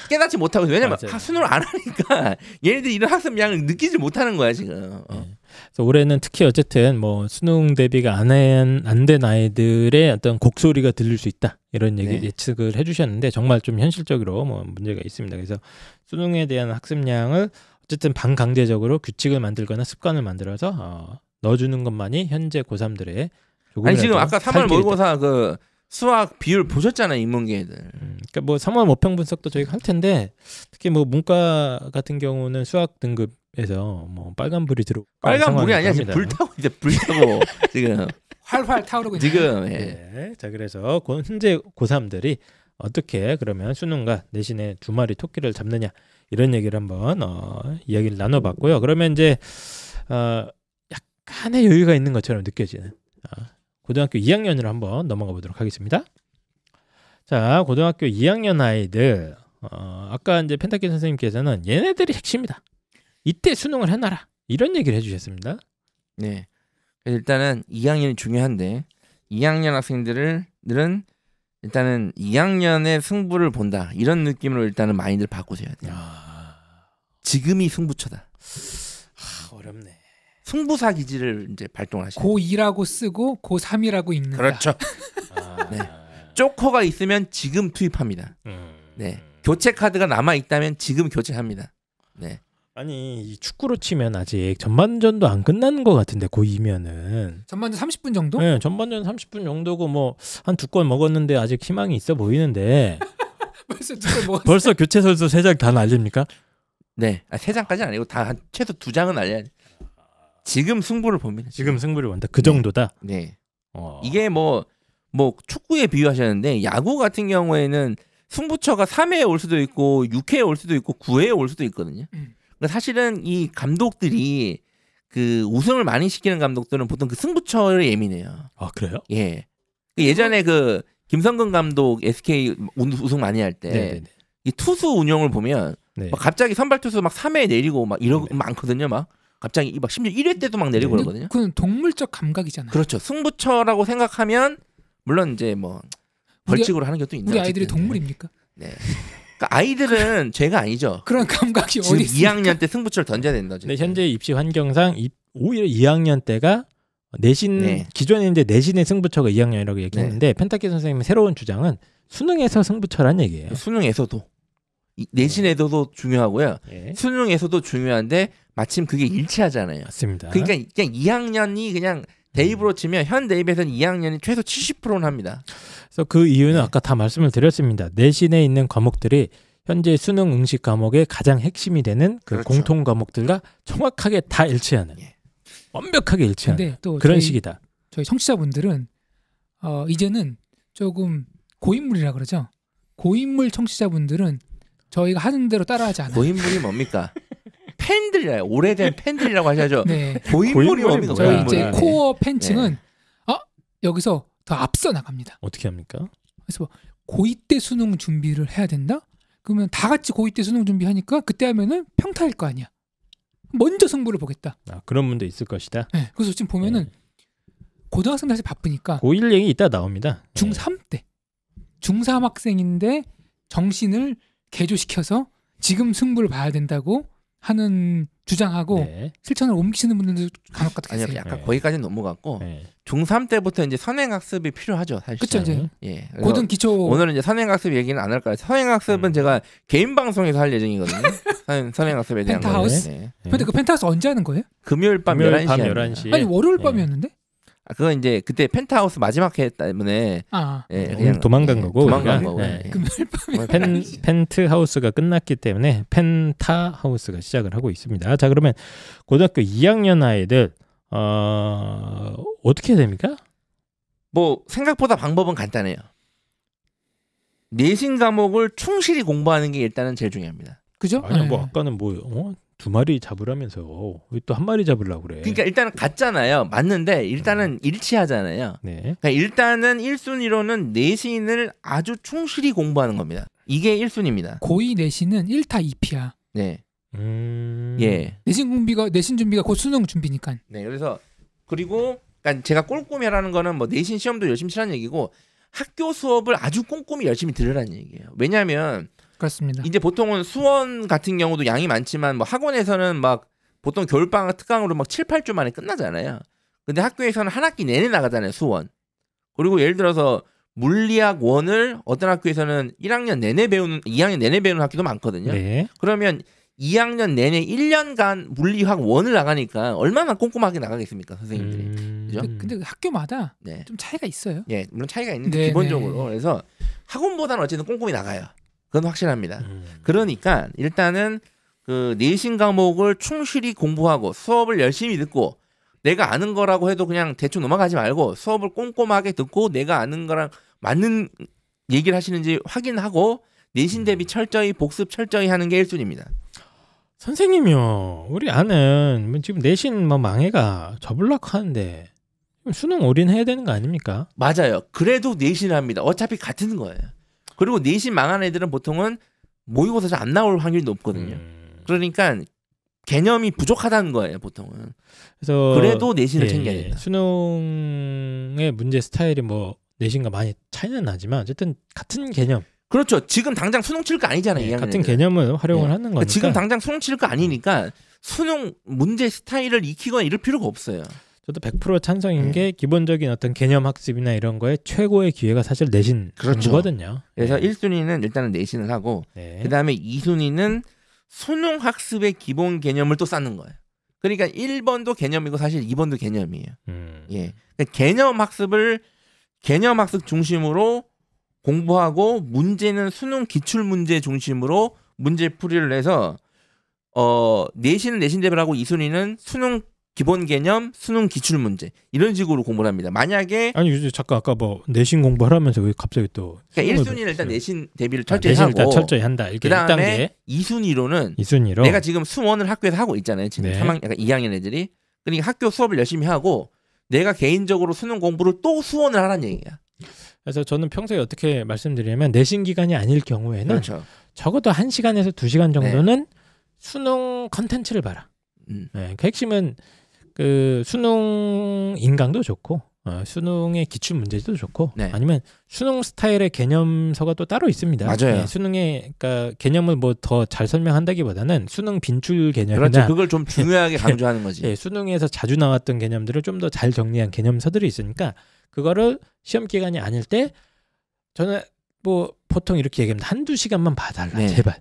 깨닫지 못하고, 왜냐면 맞아요. 수능을 안 하니까 얘네들이 이런 학습 양을 느끼지 못하는 거야 지금. 그래서 올해는 특히 어쨌든 뭐 수능 대비가 안 된 아이들의 어떤 곡소리가 들릴 수 있다, 이런 얘기 네. 예측을 해주셨는데 정말 좀 현실적으로 뭐 문제가 있습니다. 그래서 수능에 대한 학습량을 어쨌든 반강제적으로 규칙을 만들거나 습관을 만들어서 넣어주는 것만이 현재 고3들의 아니 지금 아까 3월 모의고사 그 수학 비율 보셨잖아요, 인문계 애들. 그러니까 뭐 3월 모평 분석도 저희가 할 텐데, 특히 뭐 문과 같은 경우는 수학 등급에서 뭐 빨간불이 들어. 빨간 불이 아니야, 지금 불타고 이제 불타고 지금 활활 타오르고 있는. 지금. 예. 네. 자, 그래서 현재 고3들이 어떻게 그러면 수능과 내신의 두 마리 토끼를 잡느냐, 이런 얘기를 한번 이야기를 나눠봤고요. 그러면 이제 약간의 여유가 있는 것처럼 느껴지는 고등학교 2학년으로 한번 넘어가 보도록 하겠습니다. 자, 고등학교 2학년 아이들, 아까 이제 펜타키 선생님께서는 얘네들이 핵심이다, 이때 수능을 해놔라, 이런 얘기를 해주셨습니다. 네. 그래서 일단은 2학년이 중요한데, 2학년 학생들은 일단은 2학년의 승부를 본다, 이런 느낌으로 일단은 마인드를 바꾸셔야 돼요. 지금이 승부처다. 어렵네. 승부사 기질을 이제 발동하셔야 돼요. 고2라고 쓰고 고3이라고 읽는다. 그렇죠. 네. 조커가 있으면 지금 투입합니다. 네. 교체 카드가 남아 있다면 지금 교체합니다. 네. 아니, 이 축구로 치면 아직 전반전도 안 끝난 것 같은데, 고2면은 전반전 30분 정도? 네, 전반전 30분 정도고 뭐 한 2골 먹었는데 아직 희망이 있어 보이는데 벌써 두골 먹었어. 벌써 교체 선수 3장 다 날립니까? 네. 3장까지는 아니고 다 한 최소 2장은 날려야 돼. 지금 승부를 봅니다. 지금 승부를 본다. 그 정도다. 네. 이게 뭐 축구에 비유하셨는데, 야구 같은 경우에는 승부처가 3회에 올 수도 있고 6회에 올 수도 있고 9회에 올 수도 있거든요. 그러니까 사실은 이 감독들이 그 우승을 많이 시키는 감독들은 보통 그 승부처에 예민해요. 아, 그래요? 예. 예전에 그 김성근 감독 SK 우승 많이 할 때 이 투수 운영을 보면 네. 막 갑자기 선발 투수 막 3회 내리고 막 이러고 많거든요. 막 갑자기 막 심지어 1회 때도 막 내리고 그러거든요. 그건 동물적 감각이잖아요. 그렇죠. 승부처라고 생각하면 물론 이제 뭐 벌칙으로 하는 것도 있는데, 우리 아이들이 동물입니까? 네. 그러니까 아이들은 죄가 아니죠. 그런 감각이 지금 어디 있습니까? 2학년 때 승부처를 던져야 된다. 네, 현재 입시 환경상 오히려 2학년 때가 내신, 네. 기존에 이제 내신의 승부처가 2학년이라고 얘기했는데 펜타키 선생님의 새로운 주장은 수능에서 승부처란 얘기예요. 수능에서도 내신에서도 중요하고요. 예. 수능에서도 중요한데 마침 그게 일치하잖아요. 맞습니다. 그러니까 그냥 2학년이 그냥 대입으로 치면 현 대입에서는 2학년이 최소 70%는 합니다. 그래서 그 이유는 아까 다 말씀을 드렸습니다. 내신에 있는 과목들이 현재 수능 응시 과목의 가장 핵심이 되는 그 그렇죠. 공통 과목들과 정확하게 다 일치하는, 완벽하게 일치하는 근데 또 그런 식이다. 저희 청취자분들은 이제는 조금 고인물이라 그러죠. 고인물 청취자분들은 저희가 하는 대로 따라하지 않아요. 고인물이 뭡니까? 팬들이라요. 오래된 팬들이라고 하셔야죠. 네. 고인물이 뭡니까? 뭐야? 저희 고인물이. 이제 코어 팬층은 여기서 더 앞서 나갑니다. 어떻게 합니까? 그래서 고2 때 수능 준비를 해야 된다? 그러면 다 같이 고2 때 수능 준비하니까 그때 하면은 평타일 거 아니야. 먼저 승부를 보겠다. 그런 분도 있을 것이다. 네, 그래서 지금 보면은 고등학생들 사실 바쁘니까 고1 얘기 이따 나옵니다. 중3 때 중3 학생인데 정신을 개조시켜서 지금 승부를 봐야 된다고 하는 주장하고 실천을 옮기시는 분들도 간혹가다 계세요. 아니요, 약간 거기까지는 넘어갔고 네. 중3 때부터 이제 선행학습이 필요하죠, 사실. 그렇죠, 이제 예. 고등 기초. 오늘은 이제 선행학습 얘기는 안 할까요? 선행학습은 제가 개인 방송에서 할 예정이거든요. 선행학습에 대한 거. 펜트하우스? 네. 근데 그 펜트하우스 언제 하는 거예요? 금요일 밤 11시에. 아니 월요일 밤이었는데? 그거 이제 그때 펜트하우스 마지막 회 때문에 그냥 도망간 거고. 도망간 거고. 금요일 밤에 펜트하우스가 끝났기 때문에 펜타하우스가 시작을 하고 있습니다. 자, 그러면 고등학교 2학년 아이들 어떻게 해야 됩니까? 뭐 생각보다 방법은 간단해요. 내신 과목을 충실히 공부하는 게 일단은 제일 중요합니다. 그죠? 아니 뭐 아까는 뭐 2마리 잡으라면서 왜 또 1마리 잡으려고 그래? 그러니까 일단은 같잖아요. 맞는데 일단은 일치하잖아요. 네. 그러니까 일단은 1순위로는 내신을 아주 충실히 공부하는 겁니다. 이게 1순위입니다. 고2 내신은 1타 2피야. 네. 예. 내신 준비가 곧 수능 준비니까. 네. 그래서 그리고 그러니까 제가 꼼꼼히 하라는 거는 뭐 내신 시험도 열심히 치라는 얘기고 학교 수업을 아주 꼼꼼히 열심히 들으라는 얘기예요. 왜냐하면 그렇습니다. 이제 보통은 수원 같은 경우도 양이 많지만 뭐 학원에서는 막 보통 겨울방학 특강으로 막 7, 8주 만에 끝나잖아요. 근데 학교에서는 한 학기 내내 나가잖아요, 수원. 그리고 예를 들어서 물리학 1을 어떤 학교에서는 1학년 내내 배우는 2학년 내내 배우는 학교도 많거든요. 네. 그러면 2학년 내내 1년간 물리학 1을 나가니까 얼마나 꼼꼼하게 나가겠습니까, 선생님들이. 그죠? 근데 학교마다 네. 좀 차이가 있어요. 예, 물론 차이가 있는데 네, 기본적으로. 그래서 학원보다는 어쨌든 꼼꼼히 나가요. 그건 확실합니다. 그러니까 일단은 그 내신 과목을 충실히 공부하고 수업을 열심히 듣고 내가 아는 거라고 해도 그냥 대충 넘어가지 말고 수업을 꼼꼼하게 듣고 내가 아는 거랑 맞는 얘기를 하시는지 확인하고 내신 대비 철저히 복습 철저히 하는 게 1순위입니다. 선생님이요. 우리 아는 지금 내신 뭐 망해가 접으려고 하는데 수능 올인해야 되는 거 아닙니까? 맞아요. 그래도 내신을 합니다. 어차피 같은 거예요. 그리고 내신 망한 애들은 보통은 모의고사 잘 안 나올 확률이 높거든요. 그러니까 개념이 부족하다는 거예요, 보통은. 그래서 그래도 내신을 챙겨야 된다. 수능의 문제 스타일이 뭐 내신과 많이 차이는 나지만 어쨌든 같은 개념. 그렇죠. 지금 당장 수능 칠 거 아니잖아요. 같은 개념을 활용을 하는 거니까. 지금 당장 수능 칠 거 아니니까 수능 문제 스타일을 익히거나 이럴 필요가 없어요. 저도 100% 찬성인 게 기본적인 어떤 개념 학습이나 이런 거에 최고의 기회가 사실 내신 공부거든요. 그래서 1순위는 일단은 내신을 하고 그다음에 2순위는 수능 학습의 기본 개념을 또 쌓는 거예요. 그러니까 1번도 개념이고 사실 2번도 개념이에요. 예. 그러니까 개념 학습 중심으로 공부하고 문제는 수능 기출 문제 중심으로 문제 풀이를 해서 내신은 내신 대비를 하고 2순위는 수능 기본 개념, 수능 기출 문제 이런 식으로 공부를 합니다. 만약에 아니 잠깐 아까 뭐 내신 공부하라면서 왜 갑자기 또 그러니까 1순위는 일단 내신 대비를 철저히 하고 일단 철저히 한다. 이렇게 그다음에 2순위로 내가 지금 수원을 학교에서 하고 있잖아요. 지금 2학년 애들이. 그러니까 학교 수업을 열심히 하고 내가 개인적으로 수능 공부를 또 수원을 하라는 얘기야. 그래서 저는 평소에 어떻게 말씀드리냐면 내신 기간이 아닐 경우에는 그렇죠. 적어도 1시간에서 2시간 정도는 수능 컨텐츠를 봐라. 그 핵심은 그 수능 인강도 좋고 수능의 기출 문제도 좋고 아니면 수능 스타일의 개념서가 또 따로 있습니다. 맞아요. 수능의 그러니까 개념을 뭐 더 잘 설명한다기보다는 수능 빈출 개념이나 그렇죠. 그걸 좀 중요하게 강조하는 거지. 수능에서 자주 나왔던 개념들을 좀 더 잘 정리한 개념서들이 있으니까 그거를 시험 기간이 아닐 때 저는 뭐 보통 이렇게 얘기합니다. 1-2시간만 봐달라 제발.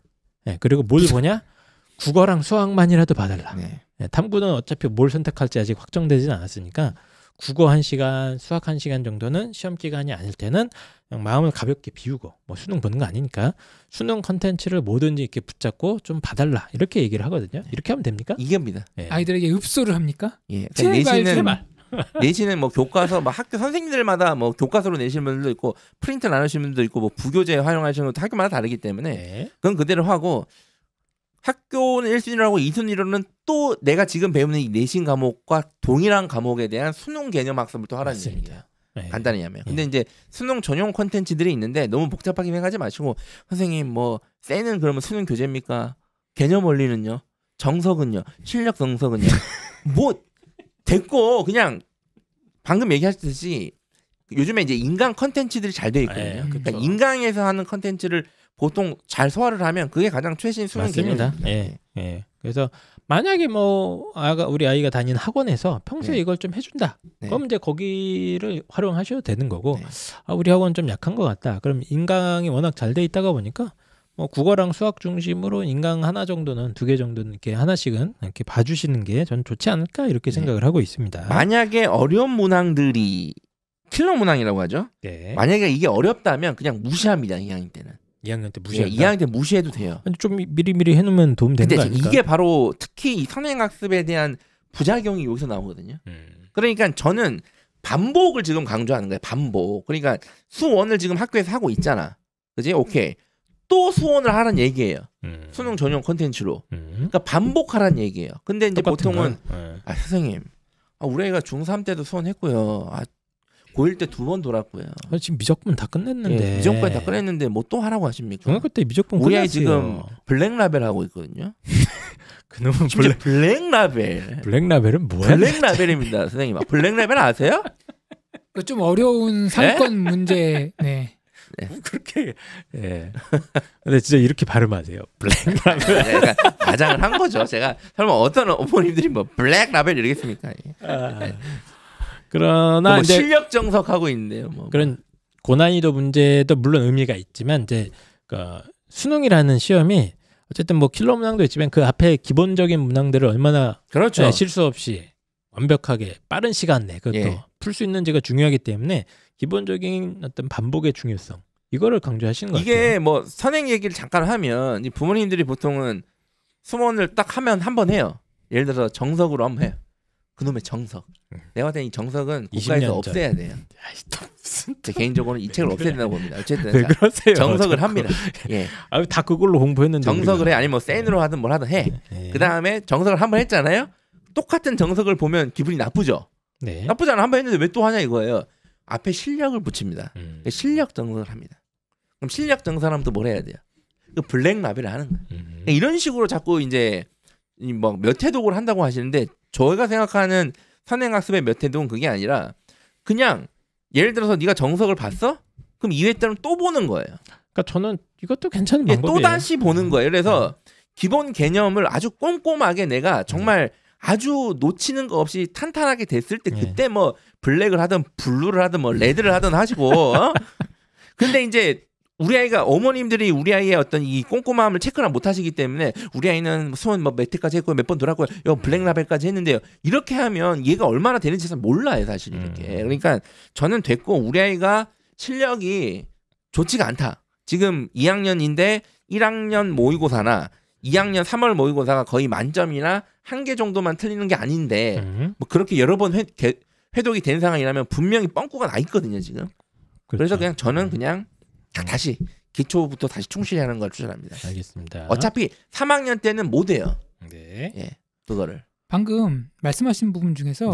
그리고 뭘 보냐? 국어랑 수학만이라도 봐달라. 탐구는 어차피 뭘 선택할지 아직 확정되지는 않았으니까 국어 1시간, 수학 1시간 정도는 시험 기간이 아닐 때는 그냥 마음을 가볍게 비우고 뭐 수능 보는 거 아니니까 수능 컨텐츠를 뭐든지 이렇게 붙잡고 좀 봐달라 이렇게 얘기를 하거든요. 이렇게 하면 됩니까? 이게입니다. 아이들에게 읍소를 합니까? 그러니까 내신은 뭐 교과서 뭐 학교 선생님들마다 뭐 교과서로 내시는 분들도 있고 프린트 나누시는 분들도 있고 뭐 부교재 활용하시는 것도 학교마다 다르기 때문에 그건 그대로 하고 학교는 1순위라고 2순위로는 또 내가 지금 배우는 이 내신 과목과 동일한 과목에 대한 수능 개념 학습을 또 하라는 얘기예요. 네. 간단히 하면. 근데 이제 수능 전용 콘텐츠들이 있는데 너무 복잡하게 생각하지 마시고 선생님 뭐 쎄는 그러면 수능 교재입니까? 개념 원리는요? 정석은요? 실력 정석은요? 뭐 됐고 그냥 방금 얘기하셨듯이 요즘에 이제 인강 컨텐츠들이 잘 돼 있거든요. 그러니까 인강에서 하는 컨텐츠를 보통 잘 소화를 하면 그게 가장 최신 수능 맞습니다. 개념입니다. 예, 예. 그래서 만약에 뭐 우리 아이가 다니는 학원에서 평소에 네. 이걸 좀 해준다. 네. 그럼 이제 거기를 활용하셔도 되는 거고, 네. 우리 학원 좀 약한 것 같다. 그럼 인강이 워낙 잘 돼 있다가 보니까 뭐 국어랑 수학 중심으로 인강 하나 정도는 2개 정도는 이렇게 하나씩은 이렇게 봐주시는 게 전 좋지 않을까 이렇게 생각을 하고 있습니다. 만약에 어려운 문항들이 킬러 문항이라고 하죠. 네. 만약에 이게 어렵다면 그냥 무시합니다. 2학년 때는. 2학년 때 예, 무시한다. 2학년 때 무시해도 돼요. 아니, 좀 미리미리 해놓으면 도움 되는 근데 거 아닐까? 이게 바로 특히 이 선행학습에 대한 부작용이 여기서 나오거든요. 그러니까 저는 반복을 지금 강조하는 거예요. 반복. 그러니까 수원을 지금 학교에서 하고 있잖아. 그지? 오케이. 또 수원을 하라는 얘기예요. 수능 전용 콘텐츠로. 그러니까 반복하라는 얘기예요. 근데 이제 보통은 선생님, 우리 애가 중3 때도 수원했고요. 고1 때 2번 돌았고요. 지금 미적분 다 끝냈는데. 예, 미적분 다 끝냈는데 뭐 또 하라고 하십니까? 중학교 때 미적분 우리 끝났어요. 아이 지금 블랙라벨 하고 있거든요. 그놈은 심지어 블랙라벨. 블랙라벨은 뭐야? 블랙라벨입니다, 선생님. 블랙라벨 아세요? 그 좀 어려운 상권 문제. 네. 그렇게. 예. 근데 진짜 이렇게 발음하세요. 블랙라벨. 제가 가장을 한 거죠. 제가 설마 어떤 어머님들이 뭐 블랙라벨 이러겠습니까? 그러나 뭐 이제 실력 정석하고 있는데요. 뭐. 그런 고난이도 문제도 물론 의미가 있지만 이제 수능이라는 시험이 어쨌든 뭐 킬러 문항도 있지만 그 앞에 기본적인 문항들을 얼마나 그렇죠. 실수 없이 완벽하게 빠른 시간 내 그것도 풀 수 있는지가 중요하기 때문에 기본적인 어떤 반복의 중요성 이거를 강조하시는 것 같아요. 이게 뭐 선행 얘기를 잠깐 하면 이 부모님들이 보통은 수mon을 딱 하면 한 번 해요. 예를 들어서 정석으로 한번 해요. 그놈의 정석. 내가 볼 때 이 정석은 국가에서 없애야 돼요. 제 개인적으로는 이 책을 없애야 된다고 봅니다. 어쨌든 왜 그러세요? 정석을 합니다. 예. 다 그걸로 공부했는데 정석을 해 아니면 뭐 센으로 하든 뭘 하든 해. 그 다음에 정석을 한 번 했잖아요. 똑같은 정석을 보면 기분이 나쁘죠. 네. 나쁘지 않아. 한 번 했는데 왜 또 하냐 이거예요. 앞에 실력을 붙입니다. 실력 정석을 합니다. 그럼 실력 정석하면 또 뭘 해야 돼요? 그 블랙라벨을 하는 거예요. 이런 식으로 자꾸 이제 뭐 몇 회독을 한다고 하시는데 저희가 생각하는 선행학습의 몇 회독은 그게 아니라 그냥 예를 들어서 네가 정석을 봤어? 그럼 2회 때는 또 보는 거예요. 그러니까 저는 이것도 괜찮은 방법이에요. 또 다시 보는 거예요. 그래서 기본 개념을 아주 꼼꼼하게 내가 정말 아주 놓치는 거 없이 탄탄하게 됐을 때 그때 뭐 블랙을 하든 블루를 하든 뭐 레드를 하든 하시고 근데 이제 우리 아이가 어머님들이 우리 아이의 어떤 이 꼼꼼함을 체크를 못 하시기 때문에 우리 아이는 수원 뭐 몇 회까지 했고 몇 번 돌았고요. 블랙라벨까지 했는데요. 이렇게 하면 얘가 얼마나 되는지 잘 몰라요, 사실 이렇게. 그러니까 저는 됐고 우리 아이가 실력이 좋지가 않다. 지금 2학년인데 1학년 모의고사나 2학년 3월 모의고사가 거의 만점이나 1개 정도만 틀리는 게 아닌데 뭐 그렇게 여러 번 회독이 된 상황이라면 분명히 뻥꾸가 나 있거든요, 지금. 그래서 그냥 저는 그냥 다시 기초부터 다시 충실히 하는 걸 추천합니다. 알겠습니다. 어차피 3학년 때는 못 해요. 네. 예, 그거를. 방금 말씀하신 부분 중에서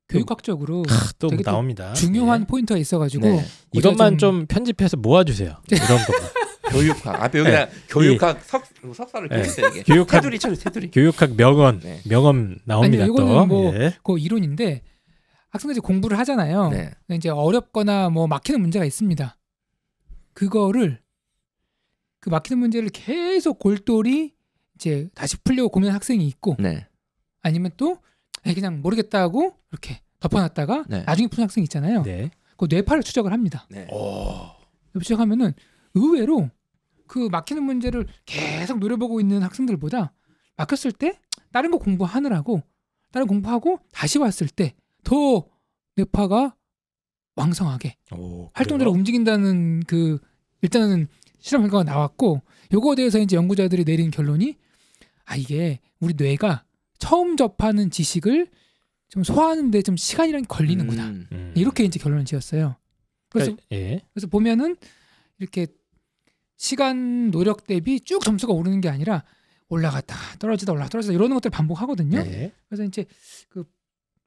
교육학적으로 또 되게 나옵니다. 중요한 포인트가 있어가지고 네. 이것만 좀 편집해서 모아주세요. 이런 거. 교육학 앞에 여기다 교육학 석사를 껴있어요. 이게. 교육학 테두리 쳐주 테두리. 교육학 명언 명언 나옵니다. 아니, 이거는 또. 뭐 그 이론인데 학생들이 공부를 하잖아요. 네. 이제 어렵거나 뭐 막히는 문제가 있습니다. 그거를 그 막히는 문제를 계속 골똘히 이제 다시 풀려고 고민하는 학생이 있고 네. 아니면 또 그냥 모르겠다고 이렇게 덮어놨다가 네. 나중에 푸는 학생 있잖아요. 네. 그 뇌파를 추적을 합니다. 네. 추적하면은 의외로 그 막히는 문제를 계속 노려보고 있는 학생들보다 막혔을 때 다른 거 공부하느라고 다른 공부하고 다시 왔을 때 더 뇌파가 왕성하게 활동적으로 움직인다는 그 일단은 실험 결과가 나왔고 요거에 대해서 이제 연구자들이 내린 결론이 이게 우리 뇌가 처음 접하는 지식을 좀 소화하는데 좀 시간이란 게 걸리는구나. 이렇게 이제 결론을 지었어요. 그래서 그래서 보면은 이렇게 시간 노력 대비 쭉 점수가 오르는 게 아니라 올라갔다 떨어지다 올라갔다 떨어지다 이러는 것들을 반복하거든요. 그래서 이제 그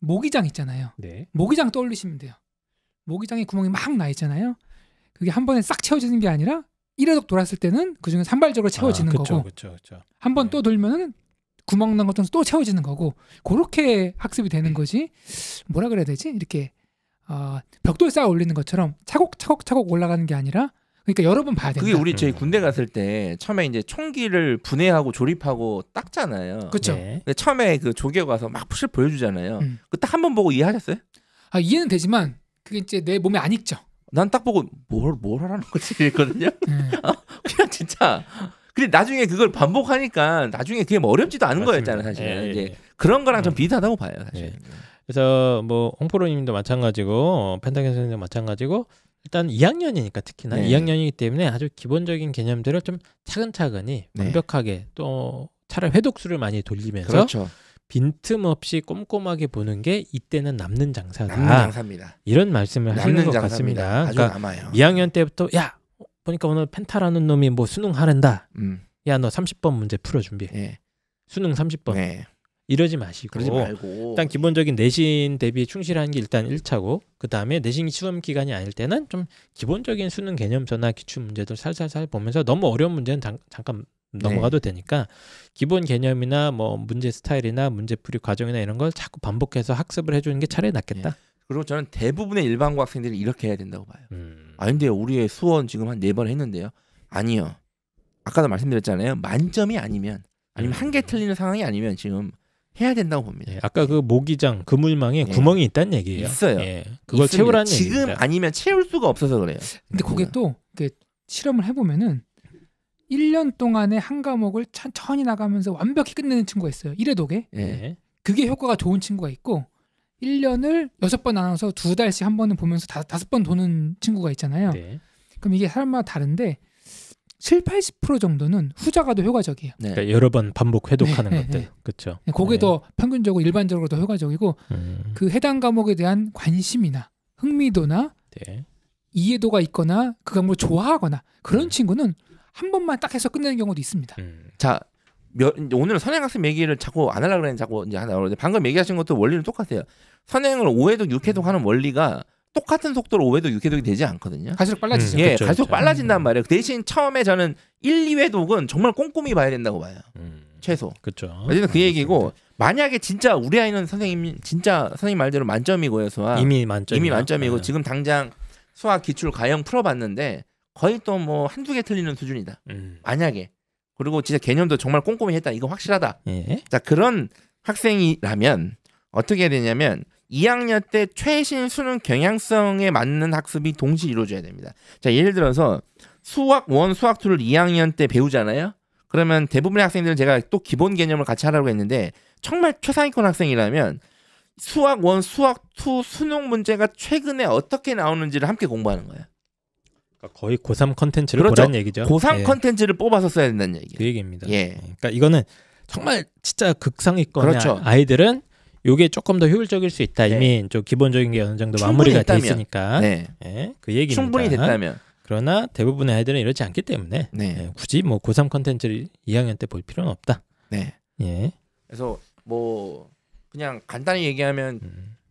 모기장 있잖아요. 모기장 떠올리시면 돼요. 모기장에 구멍이 막 나 있잖아요. 그게 한 번에 싹 채워지는 게 아니라 1회독 돌았을 때는 그중에 산발적으로 채워지는 거고 그쵸. 한 번 또 돌면은 구멍 난 것도 또 채워지는 거고 그렇게 학습이 되는 거지. 뭐라 그래야 되지? 이렇게 벽돌 쌓아 올리는 것처럼 차곡차곡 올라가는 게 아니라 그러니까 여러 번 봐야 된다. 그게 우리 저희 군대 갔을 때 처음에 이제 총기를 분해하고 조립하고 닦잖아요. 그렇죠. 네. 근데 처음에 그 조교 가서 막 푸실 보여주잖아요. 그 딱 한 번 보고 이해하셨어요? 이해는 되지만 그게 이제 내 몸에 안 익죠. 난 딱 보고 뭘 하라는 거지 이랬거든요. 그냥 진짜. 근데 나중에 그걸 반복하니까 나중에 그게 뭐 어렵지도 않은 맞습니다. 거였잖아요, 사실. 예. 이제 그런 거랑 좀 비슷하다고 봐요, 사실. 예. 그래서 뭐 홍프로님도 마찬가지고 펜타곤 선생님도 마찬가지고 일단 2학년이니까 특히나 네. 2학년이기 때문에 아주 기본적인 개념들을 좀 차근차근히 네. 완벽하게 또 차라리 회독수를 많이 돌리면서 그렇죠. 빈틈없이 꼼꼼하게 보는 게 이때는 남는 장사다. 남는 장사입니다. 이런 말씀을 하시는 남는 것 장사입니다. 같습니다. 아주 그러니까 남아요. 2학년 때부터 야 보니까 오늘 펜타라는 놈이 뭐 수능 하랜다. 음. 야 너 30번 문제 풀어 준비해. 예. 수능 30번. 네. 이러지 마시고 그러지 말고. 일단 기본적인 내신 대비 충실한 게 일단 1차고 그다음에 내신 시험 기간이 아닐 때는 좀 기본적인 수능 개념서나 기출 문제들 살살살 보면서 너무 어려운 문제는 잠깐 넘어가도 되니까 기본 개념이나 뭐 문제 스타일이나 문제풀이 과정이나 이런 걸 자꾸 반복해서 학습을 해주는 게 차라리 낫겠다. 그리고 저는 대부분의 일반고 학생들이 이렇게 해야 된다고 봐요. 근데요 우리의 수원 지금 한 4번 했는데요. 아니요. 아까도 말씀드렸잖아요. 만점이 아니면 아니면 한 개 틀리는 상황이 아니면 지금 해야 된다고 봅니다. 예, 아까 그 모기장 그물망에 구멍이 있다는 얘기예요. 있어요. 예, 그걸 있습니다. 채우라는 지금 얘기입니다. 아니면 채울 수가 없어서 그래요. 근데 그게 또 실험을 해보면은 1년 동안에 한 과목을 천천히 나가면서 완벽히 끝내는 친구가 있어요. 1회독에. 예. 그게 효과가 좋은 친구가 있고 1년을 6번 나눠서 2달씩 한 번은 보면서 5번 도는 친구가 있잖아요. 네. 그럼 이게 사람마다 다른데 70-80% 정도는 후자가 더 효과적이에요. 네. 그러니까 여러 번 반복 회독하는 네, 것들, 네. 그렇죠. 그게 더 평균적으로 일반적으로 더 효과적이고 그 해당 과목에 대한 관심이나 흥미도나 네. 이해도가 있거나 그 과목을 좋아하거나 그런 친구는 한 번만 딱 해서 끝내는 경우도 있습니다. 자, 오늘 선행학습 얘기를 자꾸 안 하려고 그랬는데 자꾸 이제 하나 그러는데 방금 얘기하신 것도 원리는 똑같아요. 선행을 5회독, 6회독 하는 원리가 똑같은 속도로 5회독, 6회독이 되지 않거든요. 갈수록 빨라지죠. 예, 그쵸, 갈수록 그쵸. 빨라진단 말이에요. 대신 처음에 저는 1, 2회독은 정말 꼼꼼히 봐야 된다고 봐요. 최소. 그렇죠. 어쨌든 그 얘기고 만약에 진짜 우리 아이는 선생님 말대로 만점이고요. 수학. 이미 만점. 이미 만점이고 지금 당장 수학 기출 가형 풀어봤는데 거의 또 뭐 한두 개 틀리는 수준이다. 만약에. 그리고 진짜 개념도 정말 꼼꼼히 했다. 이거 확실하다. 예. 자, 그런 학생이라면 어떻게 해야 되냐면 2학년 때 최신 수능 경향성에 맞는 학습이 동시에 이루어져야 됩니다. 자, 예를 들어서 수학 1, 수학 2를 2학년 때 배우잖아요. 그러면 대부분의 학생들은 제가 또 기본 개념을 같이 하라고 했는데 정말 최상위권 학생이라면 수학 1, 수학 2 수능 문제가 최근에 어떻게 나오는지를 함께 공부하는 거예요. 그러니까 거의 고3 컨텐츠를 그렇죠. 보라는 얘기죠. 고3 예. 컨텐츠를 뽑아서 써야 된다는 얘기예요. 그 얘기입니다. 예. 그러니까 이거는 정말 진짜 극상위권의 그렇죠. 아이들은 요게 조금 더 효율적일 수 있다. 네. 이미 좀 기본적인 게 어느 정도 충분히 마무리가 돼 됐다면. 있으니까. 네. 예, 그 얘기입니다. 충분히 됐다면. 그러나 대부분의 아이들은 이러지 않기 때문에 네. 예, 굳이 뭐 고3 컨텐츠를 2학년 때 볼 필요는 없다. 네. 예. 그래서 뭐 그냥 간단히 얘기하면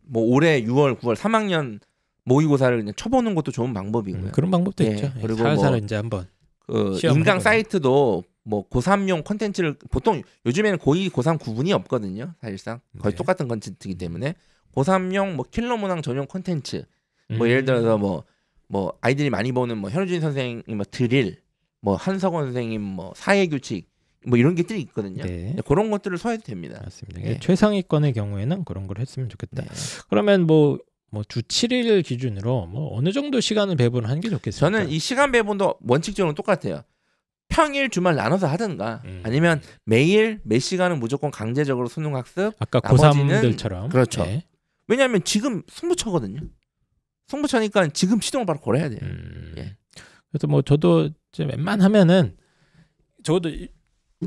뭐 올해 6월, 9월 3학년 모의고사를 그냥 쳐보는 것도 좋은 방법이고요. 그런 방법도 예, 있죠. 그리고 살살 뭐 이제 한번 그 시험을 인강 해보고. 사이트도 뭐 고3용 콘텐츠를 보통 요즘에는 고2, 고3 구분이 없거든요. 사실상 거의 네. 똑같은 콘텐츠이기 때문에 고3용 뭐 킬러 문항 전용 콘텐츠 뭐 예를 들어서 뭐 아이들이 많이 보는 뭐 현우진 선생님 뭐 드릴 뭐 한석원 선생님 뭐 사회 규칙 뭐 이런 것들이 있거든요. 네. 그런 것들을 써도 됩니다. 맞습니다. 예. 최상위권의 경우에는 그런 걸 했으면 좋겠다. 네. 그러면 뭐 주 7일 기준으로 뭐 어느 정도 시간을 배분하는 게 좋겠습니까? 저는 이 시간 배분도 원칙적으로 똑같아요. 평일 주말 나눠서 하든가 아니면 매일 몇 시간은 무조건 강제적으로 수능 학습. 아까 나머지는 고3들처럼 그렇죠. 네. 왜냐하면 지금 승부처거든요. 승부처니까 지금 시동을 바로 걸어야 돼요. 예. 그래서 뭐 저도 이제 웬만하면은 저도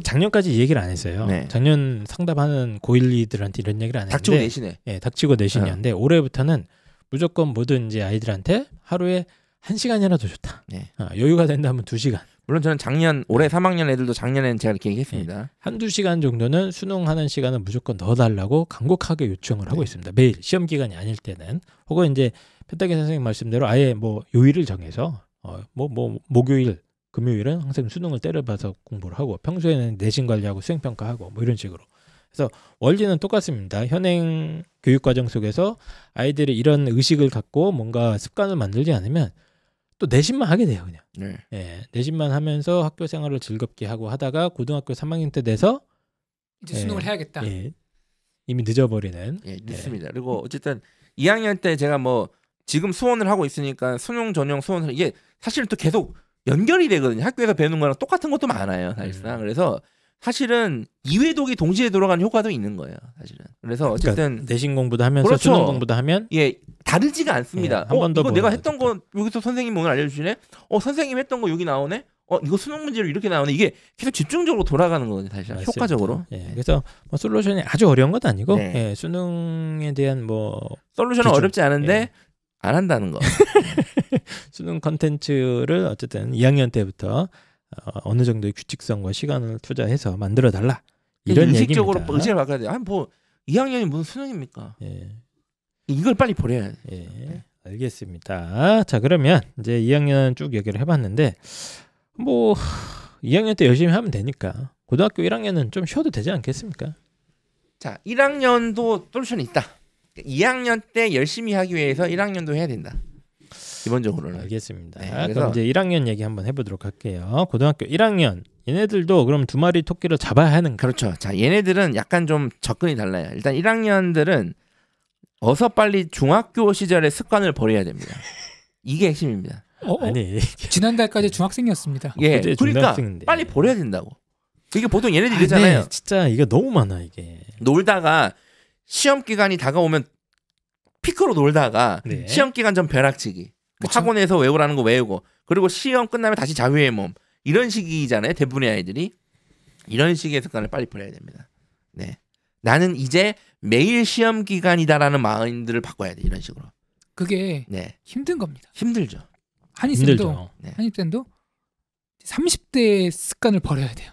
작년까지 이 얘기를 안 했어요. 네. 작년 상담하는 고1, 2들한테 이런 얘기를 안 했는데 닥치고 내시네. 예, 닥치고 내신이었는데 올해부터는 무조건 뭐든 이제 아이들한테 하루에 1시간이라도 좋다. 네. 여유가 된다면 2시간. 물론 저는 올해 3학년 애들도 작년에는 제가 이렇게 얘기했습니다. 한두 시간 정도는 수능하는 시간을 무조건 넣어달라고 간곡하게 요청을 하고 있습니다. 매일 시험 기간이 아닐 때는 혹은 이제 펜타기 선생님 말씀대로 아예 뭐 요일을 정해서 뭐 목요일, 금요일은 항상 수능을 때려봐서 공부를 하고 평소에는 내신 관리하고 수행 평가하고 뭐 이런 식으로. 그래서 원리는 똑같습니다. 현행 교육과정 속에서 아이들이 이런 의식을 갖고 뭔가 습관을 만들지 않으면 또 내신만 하게 돼요, 그냥. 네. 예, 내신만 하면서 학교 생활을 즐겁게 하고 하다가 고등학교 3학년 때 돼서 이제 수능을 해야겠다. 예, 이미 늦어버리는. 예, 늦습니다. 그리고 어쨌든 2학년 때 제가 뭐 지금 수원을 하고 있으니까 수능 전형 수원을 이게 사실 또 계속 연결이 되거든요. 학교에서 배우는 거랑 똑같은 것도 많아요, 사실상. 그래서 사실은 2회독이 동시에 돌아가는 효과도 있는 거예요, 사실은. 그래서 어쨌든 그러니까 내신 공부도 하면서 그렇죠. 수능 공부도 하면 예, 다르지가 않습니다. 한 번 더 이거 내가 보는 했던 거죠. 거 여기서 선생님이 오늘 알려주시네. 선생님 했던 거 여기 나오네. 이거 수능 문제로 이렇게 나오네. 이게 계속 집중적으로 돌아가는 거거든요, 사실. 맞습니다. 효과적으로. 예, 그래서 뭐 솔루션이 아주 어려운 건 아니고 네. 예, 수능에 대한 뭐 솔루션은 기준. 어렵지 않은데 예. 안 한다는 거. 수능 컨텐츠를 어쨌든 2학년 때부터 어느 정도의 규칙성과 시간을 투자해서 만들어 달라. 이런 의식적으로 얘기입니다. 의지를 바꿔야 돼요. 아니 뭐 2학년이 무슨 수능입니까? 예, 이걸 빨리 버려야 돼. 예, 알겠습니다. 자, 그러면 이제 2학년 쭉 얘기를 해봤는데 뭐 2학년 때 열심히 하면 되니까 고등학교 1학년은 좀 쉬어도 되지 않겠습니까? 자, 1학년도 솔루션이 있다. 2학년 때 열심히 하기 위해서 1학년도 해야 된다. 기본적으로는. 알겠습니다. 네, 그럼 그래서 이제 1학년 얘기 한번 해보도록 할게요. 고등학교 1학년 얘네들도 그럼 2마리 토끼를 잡아야 하는 거. 그렇죠. 자, 얘네들은 약간 좀 접근이 달라요. 일단 1학년들은 어서 빨리 중학교 시절의 습관을 버려야 됩니다. 이게 핵심입니다. 아니 지난달까지 중학생이었습니다. 예, 그때 그러니까 중학생인데. 빨리 버려야 된다고. 이게 보통 얘네들 이러잖아요. 네, 진짜 이거 너무 많아 이게. 놀다가 시험 기간이 다가오면 피크로 놀다가 네. 시험 기간 전 벼락치기. 뭐 그쵸. 학원에서 외우라는 거 외우고 그리고 시험 끝나면 다시 자유의 몸 이런 식이잖아요. 대부분의 아이들이 이런 식의 습관을 빨리 버려야 됩니다. 네, 나는 이제 매일 시험 기간이다라는 마인드를 바꿔야 돼. 이런 식으로. 그게 네, 힘든 겁니다. 힘들죠. 한이쌤도 힘들죠. 네. 한이쌤도 30대의 습관을 버려야 돼요.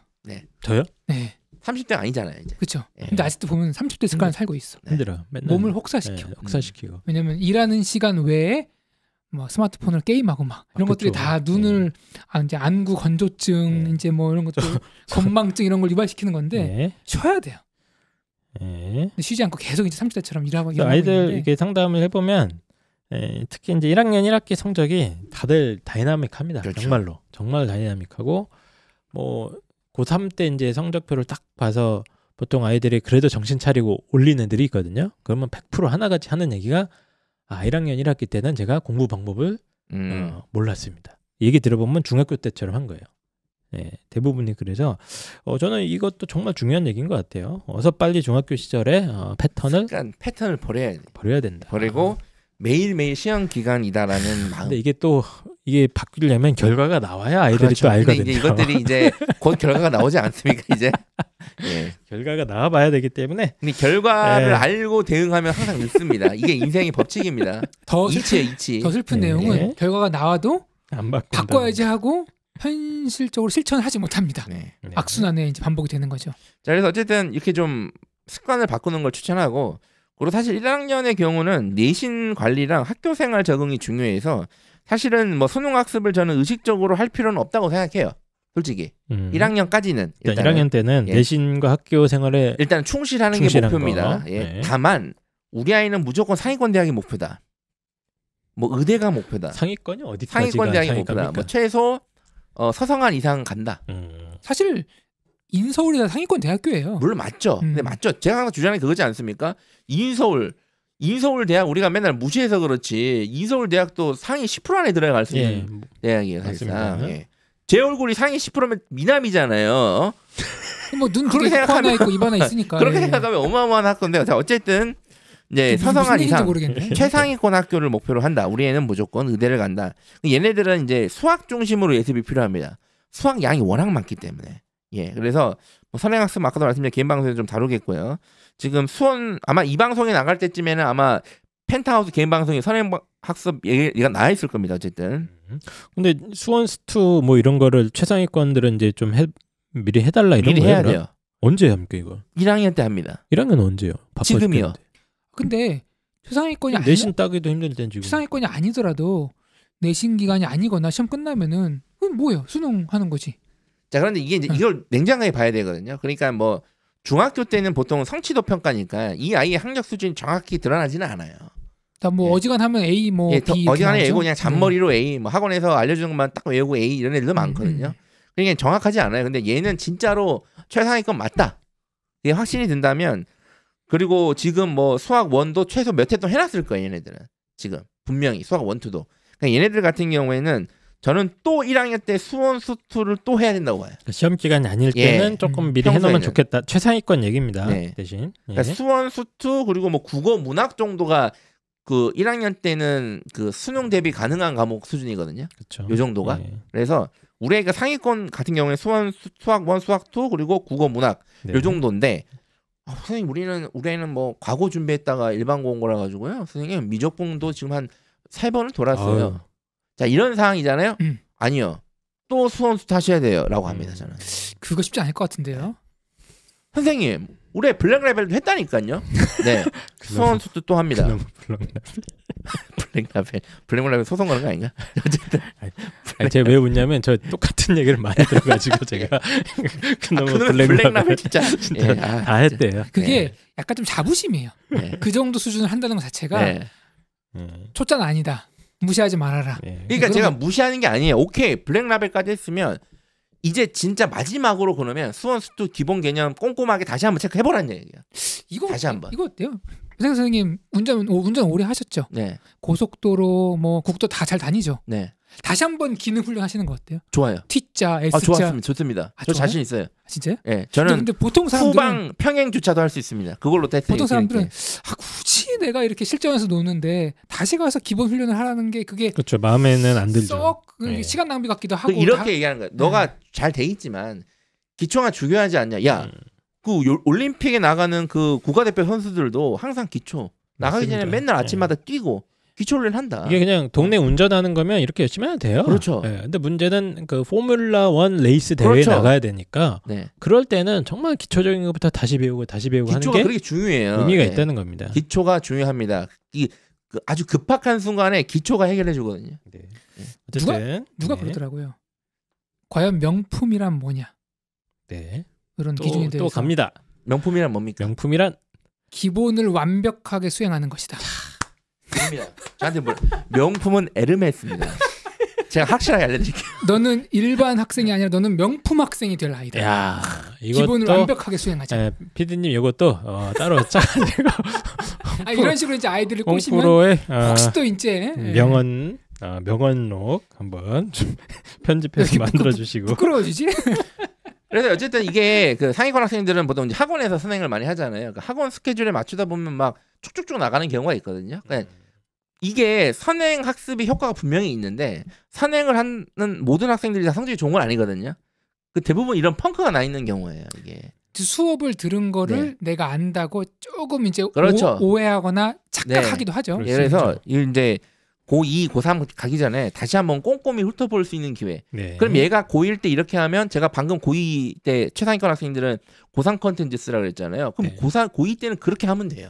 저요? 네, 30대가 아니잖아요, 이제. 그렇죠. 예. 근데 아직도 보면 30대 습관을 살고 있어. 네. 힘들어. 맨날 몸을 혹사시켜. 혹사시키고. 왜냐면 일하는 시간 외에 뭐 스마트폰을 게임하고 막 이런 그쵸. 것들이 다 눈을 이제 안구 건조증 네. 이제 뭐 이런 것들 건망증 이런 걸 유발시키는 건데 네. 쉬어야 돼요. 네. 근데 쉬지 않고 계속 이제 30대처럼 일하고 그래서 일하고 아이들 있는데 이렇게 상담을 해보면 특히 이제 1학년 1학기 성적이 다들 다이나믹합니다. 그렇죠. 정말로 정말 다이나믹하고 뭐 고3 때 이제 성적표를 딱 봐서 보통 아이들이 그래도 정신 차리고 올리는 애들이 있거든요. 그러면 100% 하나같이 하는 얘기가 1학년 1학기 때는 제가 공부 방법을 몰랐습니다. 얘기 들어보면 중학교 때처럼 한 거예요. 네, 대부분이 그래서 저는 이것도 정말 중요한 얘기인 것 같아요. 어서 빨리 중학교 시절에 패턴을 그러니까 패턴을 버려야 돼. 버려야 된다. 버리고 매일매일 시험 기간이다라는 마음. 근데 이게 또 이게 바뀌려면 결과가 나와야 아이들이 그렇죠. 또 알거든요. 근데 이제 이것들이 이제 곧 결과가 나오지 않습니까? 이제. 예. 결과가 나와봐야 되기 때문에 근데 결과를 네. 알고 대응하면 항상 늦습니다. 이게 인생의 법칙입니다. 더 이치에 슬픈, 이치. 더 슬픈 네. 내용은 결과가 나와도 안 바꾼다. 바꿔야지 하고 현실적으로 실천을 하지 못합니다. 네. 네. 악순환에 이제 반복이 되는 거죠. 자, 그래서 어쨌든 이렇게 좀 습관을 바꾸는 걸 추천하고, 그리고 사실 1학년의 경우는 내신 관리랑 학교 생활 적응이 중요해서 사실은 뭐 수능 학습을 저는 의식적으로 할 필요는 없다고 생각해요. 솔직히 1학년까지는 일단 1학년 때는 예. 내신과 학교 생활에 일단 충실하는 게 충실한 목표입니다. 거. 예. 네. 다만 우리 아이는 무조건 상위권 대학이 목표다. 뭐 의대가 목표다. 상위권이 어디까지가 상위권 대학이 목표다. 상위권입니까? 뭐 최소 서성한 이상 간다. 사실 인서울이 다 상위권 대학교예요. 물론 맞죠. 근데 맞죠. 제가 항상 주장하는 게 그거지 않습니까? 인서울 대학 우리가 맨날 무시해서 그렇지. 인서울 대학도 상위 10% 안에 들어갈 수 있는 대학이에요. 사실상. 맞습니다. 예. 제 얼굴이 상위 10%면 미남이잖아요. 뭐눈 그렇게 두개 코 하나 생각하면- 있고 입 하나 있으니까. 그렇게 예. 생각하면 어마어마한 학교인데, 자 어쨌든 이제 서성한 무슨 얘기인지 이상 모르겠네. 최상위권 학교를 목표로 한다. 우리 애는 무조건 의대를 간다. 얘네들은 이제 수학 중심으로 예습이 필요합니다. 수학 양이 워낙 많기 때문에. 예, 그래서 뭐 선행학습 아까도 말씀드린 개인 방송에서 좀 다루겠고요. 지금 수원 아마 이 방송에 나갈 때쯤에는 아마 펜트하우스 개인 방송에 선행학습 얘기가 나와 있을 겁니다. 어쨌든. 근데 수원 스투 뭐 이런 거를 최상위권들은 이제 좀 미리 해달라 이런 미리 거예요. 해야 그럼? 돼요. 언제 합니까 이거? 1학년 때 합니다. 1학년 언제요? 바빠 지금이요. 죽겠는데. 근데 최상위권이 내신 따기도 힘들 땐 지금. 최상위권이 아니더라도 내신 기간이 아니거나 시험 끝나면은 그건 뭐예요? 수능하는 거지. 자, 그런데 이게 이제 이걸 냉정하게 봐야 되거든요. 그러니까 뭐 중학교 때는 보통 성취도 평가니까 이 아이의 학력 수준이 정확히 드러나지는 않아요. 뭐 예. 어지간하면 A 뭐 B 어지간하면 A고 그냥 잔머리로 A, 뭐 학원에서 알려주는 것만 딱 외우고 A 이런 애들도 많거든요. 그러니까 정확하지 않아요. 근데 얘는 진짜로 최상위권 맞다. 이게 확신이 든다면 그리고 지금 뭐 수학 1도 최소 몇 회 또 해놨을 거예요. 얘네들은 지금 분명히 수학 1, 2도. 그러니까 얘네들 같은 경우에는 저는 또 1학년 때 수원 수투를 또 해야 된다고 봐요. 시험 기간이 아닐 때는 조금 미리 해놓으면 평소에는. 좋겠다. 최상위권 얘기입니다. 네. 대신. 그러니까 수원 수투 그리고 뭐 국어 문학 정도가 그 1학년 때는 그 수능 대비 가능한 과목 수준이거든요. 그렇죠. 요 정도가. 네. 그래서 우리 애가 상위권 같은 경우에 수원 수학 1, 수학 2 그리고 국어 문학 네. 요 정도인데 선생님 우리 애는 뭐 과거 준비했다가 일반 공고라 가지고요. 선생님 미적분도 지금 한 3번을 돌았어요. 아유. 자, 이런 상황이잖아요. 음. 아니요. 또 수원 수투 하셔야 돼요라고 합니다. 저는. 그거 쉽지 않을 것 같은데요. 선생님 우리 애 블랙 레벨도 했다니까요. 네. 수원 수투 또 합니다. 블랙 라벨 소송 거는 거 아닌가? 어쨌든 제가 왜 웃냐면 저 똑같은 얘기를 많이 들어가지고 제가 그놈의 블랙 라벨 진짜 예, 다 했대요. 그게 약간 좀 자부심이에요. 네. 그 정도 수준을 한다는 것 자체가 네. 초짜는 아니다. 무시하지 말아라. 네. 그러니까 제가 무시하는 게 아니에요. 오케이 블랙 라벨까지 했으면 이제 진짜 마지막으로 그러면 수원 수투 기본 개념 꼼꼼하게 다시 한번 체크해보라는 얘기예요. 이거 다시 한번. 이거 어때요? 선생님 운전 오래 하셨죠? 네, 고속도로 뭐 국도 다 잘 다니죠? 네, 다시 한번 기능 훈련 하시는 거 어때요? 좋아요. T자, S자. 좋았습니다. 좋습니다. 저 좋아요? 자신 있어요. 진짜요? 네, 저는 근데 보통 사람들은 후방 평행 주차도 할 수 있습니다. 그걸로 테스트. 보통 사람들은 굳이 내가 이렇게 실전에서 노는데 다시 가서 기본 훈련을 하라는 게 그게 그렇죠. 마음에는 안 들죠. 썩 네. 시간 낭비 같기도 하고 이렇게 얘기하는 거야. 너가 잘 돼 있지만 기초가 중요하지 않냐? 야, 그 올림픽에 나가는 그 국가대표 선수들도 항상 기초 나가기 전에 맞습니다. 맨날 아침마다 뛰고 기초를 한다. 이게 그냥 동네 운전하는 거면 이렇게 열심히 해도 돼요. 그렇죠. 네, 근데 문제는 그 포뮬라 1 레이스 대회에 그렇죠. 나가야 되니까 네. 그럴 때는 정말 기초적인 것부터 다시 배우고 하는 기초가 게 그렇게 중요해요. 의미가 네. 있다는 겁니다. 기초가 중요합니다. 그 아주 급박한 순간에 기초가 해결해 주거든요. 네. 어쨌든 누가 네. 그러더라고요. 과연 명품이란 뭐냐? 네. 이런 기준에 대해서 또 갑니다. 명품이란 뭡니까? 명품이란 기본을 완벽하게 수행하는 것이다. 아닙니다. 저한테 뭐 명품은 에르메스입니다. 제가 확실하게 알려드릴게요. 너는 일반 학생이 아니라 너는 명품 학생이 될 아이다. 야 기본을 이것도 완벽하게 수행하자. 피디님 이것도 따로 짜가지고 이런 식으로 이제 아이들을 꼬시면 홍프로의 혹시 또 이제 명언록 한번 좀 편집해서 만들어 주시고. 부끄러워지지? 그래서 어쨌든 이게 그 상위권 학생들은 보통 이제 학원에서 선행을 많이 하잖아요. 그 학원 스케줄에 맞추다 보면 막 쭉쭉쭉 나가는 경우가 있거든요. 그러니까 이게 선행 학습이 효과가 분명히 있는데 선행을 하는 모든 학생들이 다 성적이 좋은 건 아니거든요. 그 대부분 이런 펑크가 나 있는 경우예요. 이게 수업을 들은 거를 네. 내가 안다고 조금 이제 그렇죠. 오해하거나 착각하기도 하죠. 그렇죠. 그래서 이제 고2, 고3 가기 전에 다시 한번 꼼꼼히 훑어볼 수 있는 기회. 네. 그럼 얘가 고1 때 이렇게 하면 제가 방금 고2 때 최상위권 학생들은 고3 컨텐츠 쓰라고 그랬잖아요. 그럼 네. 고2 때는 그렇게 하면 돼요.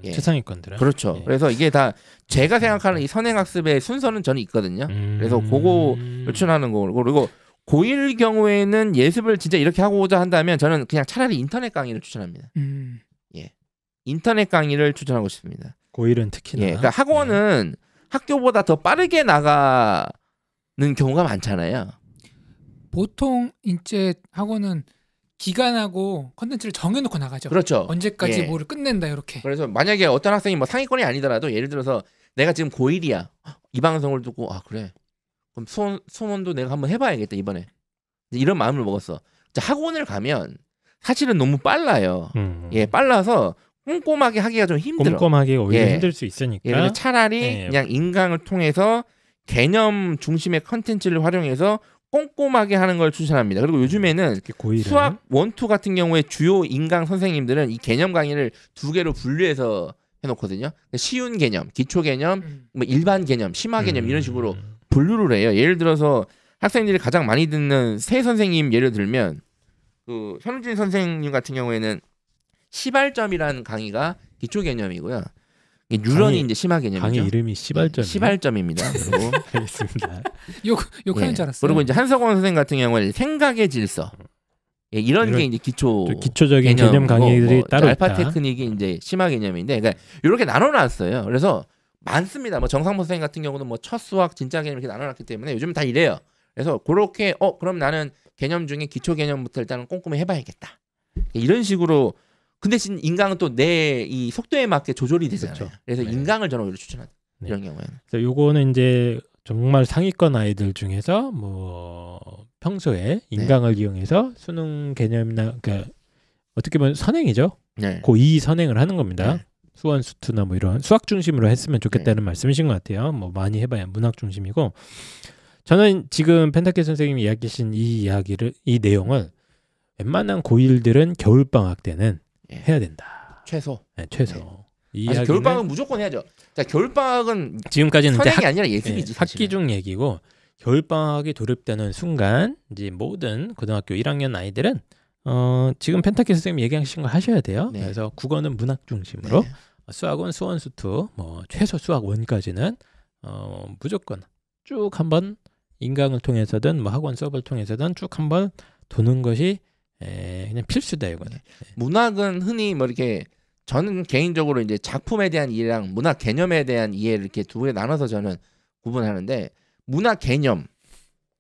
예. 최상위권들은. 그렇죠. 네. 그래서 이게 다 제가 생각하는 이 선행학습의 순서는 저는 있거든요. 그래서 그거 추천하는 거고 그리고 고1 경우에는 예습을 진짜 이렇게 하고자 한다면 저는 그냥 차라리 인터넷 강의를 추천합니다. 인터넷 강의를 추천하고 싶습니다. 고1은 특히나. 예, 그러니까 학원은 학교보다 더 빠르게 나가는 경우가 많잖아요. 보통 이제 학원은 기간하고 컨텐츠를 정해놓고 나가죠. 그렇죠. 언제까지 예. 뭐를 끝낸다 이렇게. 그래서 만약에 어떤 학생이 뭐 상위권이 아니더라도 예를 들어서 내가 지금 고1이야. 이 방송을 듣고 아 그래. 그럼 수원도 내가 한번 해봐야겠다 이번에. 이런 마음을 먹었어. 자, 학원을 가면 사실은 너무 빨라요. 예, 빨라서 꼼꼼하게 하기가 좀 힘들어. 꼼꼼하게 오히려 예. 힘들 수 있으니까. 예, 그래서 차라리 예. 그냥 인강을 통해서 개념 중심의 컨텐츠를 활용해서 꼼꼼하게 하는 걸 추천합니다. 그리고 요즘에는 고1은 수학 1, 2 같은 경우에 주요 인강 선생님들은 이 개념 강의를 2개로 분류해서 해놓거든요. 쉬운 개념, 기초 개념, 뭐 일반 개념, 심화 개념 이런 식으로 분류를 해요. 예를 들어서 학생들이 가장 많이 듣는 새 선생님 예를 들면 그 현우진 선생님 같은 경우에는 시발점이라는 강의가 기초 개념이고요. 이게 뉴런이 강의- 이제 심화 개념이죠. 강의 이름이 시발점. 시발점입니다. 그리고 알겠습니다. 욕하는 예. 줄 알았어요. 그리고 이제 한석원 선생 같은 경우는 생각의 질서. 예, 이런 게 이제 기초 좀 기초적인 개념 개념이고, 강의들이 따로 알파 있다. 테크닉이 이제 심화 개념인데, 그러니까 이렇게 나눠놨어요. 그래서 많습니다. 뭐 정상모 선생 같은 경우는 뭐 첫 수학 진짜 개념 이렇게 나눠놨기 때문에 요즘 다 이래요. 그래서 그렇게 그럼 나는 개념 중에 기초 개념부터 일단은 꼼꼼히 해봐야겠다. 이런 식으로. 근데 진 인강은 또 내 이 속도에 맞게 조절이 되잖아요. 그렇죠. 그래서 네. 인강을 저는 오히려 추천합니다. 네. 이런 경우에는. 그래서 요거는 이제 정말 상위권 아이들 중에서 뭐 평소에 인강을 이용해서 수능 개념이나 그러니까 어떻게 보면 선행이죠. 네. 고2 선행을 하는 겁니다. 네. 수원 수투나 뭐 이런 수학 중심으로 했으면 좋겠다는 말씀이신 것 같아요. 뭐 많이 해봐야 문학 중심이고 저는 지금 펜타케 선생님이 이야기하신 이 내용을 웬만한 고1들은 겨울방학 때는 해야 된다. 최소. 네, 최소. 네. 이 아니, 이야기는 겨울방학은 무조건 해야죠. 자, 겨울방학은 지금까지는 이제 선행이 아니라 예술이지. 학기 중 얘기고 겨울방학이 돌입되는 순간 이제 모든 고등학교 1학년 아이들은 지금 펜타케 선생님이 얘기하신 거 하셔야 돼요. 네. 그래서 국어는 문학 중심으로 네. 수학은 수원 수투 뭐 최소 수학 1까지는 무조건 쭉 한번 인강을 통해서든 뭐 학원 수업을 통해서든 쭉 한번 도는 것이 그냥 필수다 이거는. 문학은 흔히 뭐 이렇게 저는 개인적으로 이제 작품에 대한 이해랑 문학 개념에 대한 이해를 이렇게 두 개 나눠서 저는 구분하는데 문학 개념,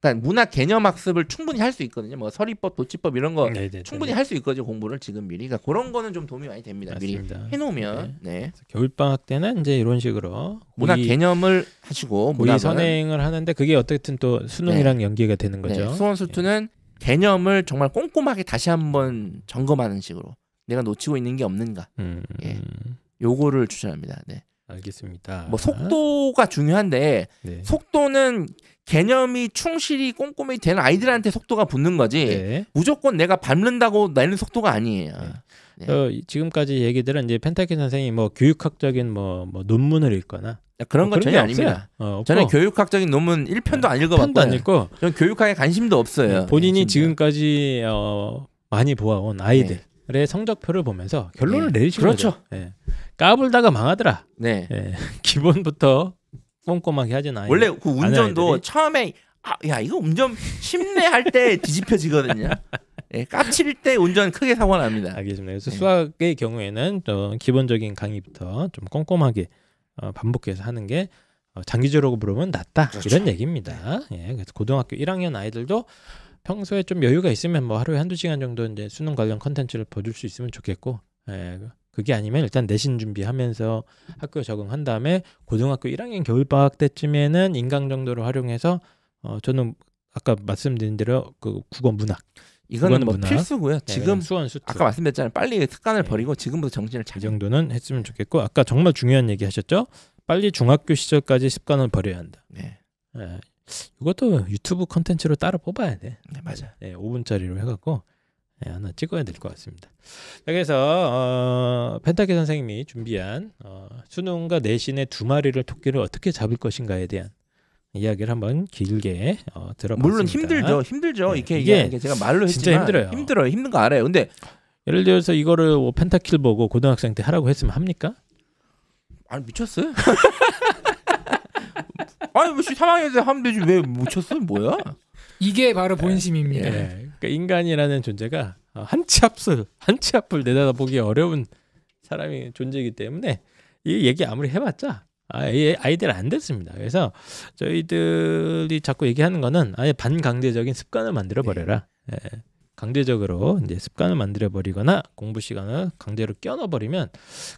그러니까 문학 개념 학습을 충분히 할 수 있거든요. 뭐 서리법, 도치법 이런 거 네네네. 충분히 할 수 있거든요. 공부를 지금 미리. 그러니까 그런 거는 좀 도움이 많이 됩니다. 맞습니다. 미리 해놓으면. 네. 겨울방학 때는 이제 이런 식으로 문학 개념을 하시고 고의 문학은 선행을 하는데 그게 어떻든 또 수능이랑 연계가 되는 거죠. 네, 수원수투는 개념을 정말 꼼꼼하게 다시 한번 점검하는 식으로 내가 놓치고 있는 게 없는가 예. 요거를 추천합니다. 네. 알겠습니다. 뭐 속도가 중요한데 네. 속도는 개념이 충실히 꼼꼼히 되는 아이들한테 속도가 붙는 거지 네. 무조건 내가 밟는다고 내는 속도가 아니에요. 네. 지금까지 얘기들은 이제 펜타케 선생이 뭐 교육학적인 뭐 논문을 읽거나 그런 건 그런 전혀 게 아닙니다. 없어요. 저는 없고. 교육학적인 논문 1편도 안 편도 읽어봤고요. 안 읽고 저는 교육학에 관심도 없어요. 본인이 네, 진짜. 지금까지 많이 보아온 아이들의 성적표를 보면서 결론을 내리신 그렇죠. 거죠. 네. 까불다가 망하더라. 네. 네. 기본부터 꼼꼼하게 하진 아이. 원래 그 운전도 아이들이. 처음에 야 이거 운전 쉽네 할 때 뒤집혀지거든요. 예, 까칠 때 운전 크게 사고 납니다. 알겠습니다. 그래서 네. 수학의 경우에는 또 기본적인 강의부터 좀 꼼꼼하게 반복해서 하는 게 장기적으로 보면 낫다. 그렇죠. 이런 얘기입니다. 예, 그래서 고등학교 1학년 아이들도 평소에 좀 여유가 있으면 뭐 하루에 1-2시간 정도 이제 수능 관련 컨텐츠를 봐줄 수 있으면 좋겠고, 예, 그게 아니면 일단 내신 준비하면서 학교 적응한 다음에 고등학교 1학년 겨울방학 때쯤에는 인강 정도로 활용해서 저는 아까 말씀드린 대로 그 국어 문학 이거는 뭐 문학. 필수고요. 지금 수원 수투 아까 말씀드렸잖아요. 빨리 습관을 네. 버리고 지금부터 정신을 이 차려. 정도는 했으면 좋겠고 아까 정말 중요한 얘기 하셨죠? 빨리 중학교 시절까지 습관을 버려야 한다. 네, 예. 이것도 유튜브 컨텐츠로 따로 뽑아야 돼. 네 맞아. 5분짜리로 해갖고 하나 찍어야 될 것 같습니다. 자, 그래서 펜타케 선생님이 준비한 수능과 내신의 두 마리를 토끼를 어떻게 잡을 것인가에 대한 이야기를 한번 길게 들어봤습니다. 물론 힘들죠. 네. 이렇게 이게 얘기하는 게 제가 말로 진짜 했지만 힘들어요. 힘든 거 알아요. 근데 예를 들어서 이거를 펜타킬 보고 고등학생 때 하라고 했으면 합니까? 아니 미쳤어요? 아니 왜 3학년에 하면 되지 왜 미쳤어? 뭐야? 이게 바로 본심입니다. 네. 그러니까 인간이라는 존재가 한 치 앞을 내다보기 어려운 사람이 존재이기 때문에 이 얘기 아무리 해봤자 아이들 안 됐습니다. 그래서 저희들이 자꾸 얘기하는 거는 아예 반강제적인 습관을 만들어 버려라. 예. 강제적으로 이제 습관을 만들어 버리거나 공부 시간을 강제로 끼워넣어 버리면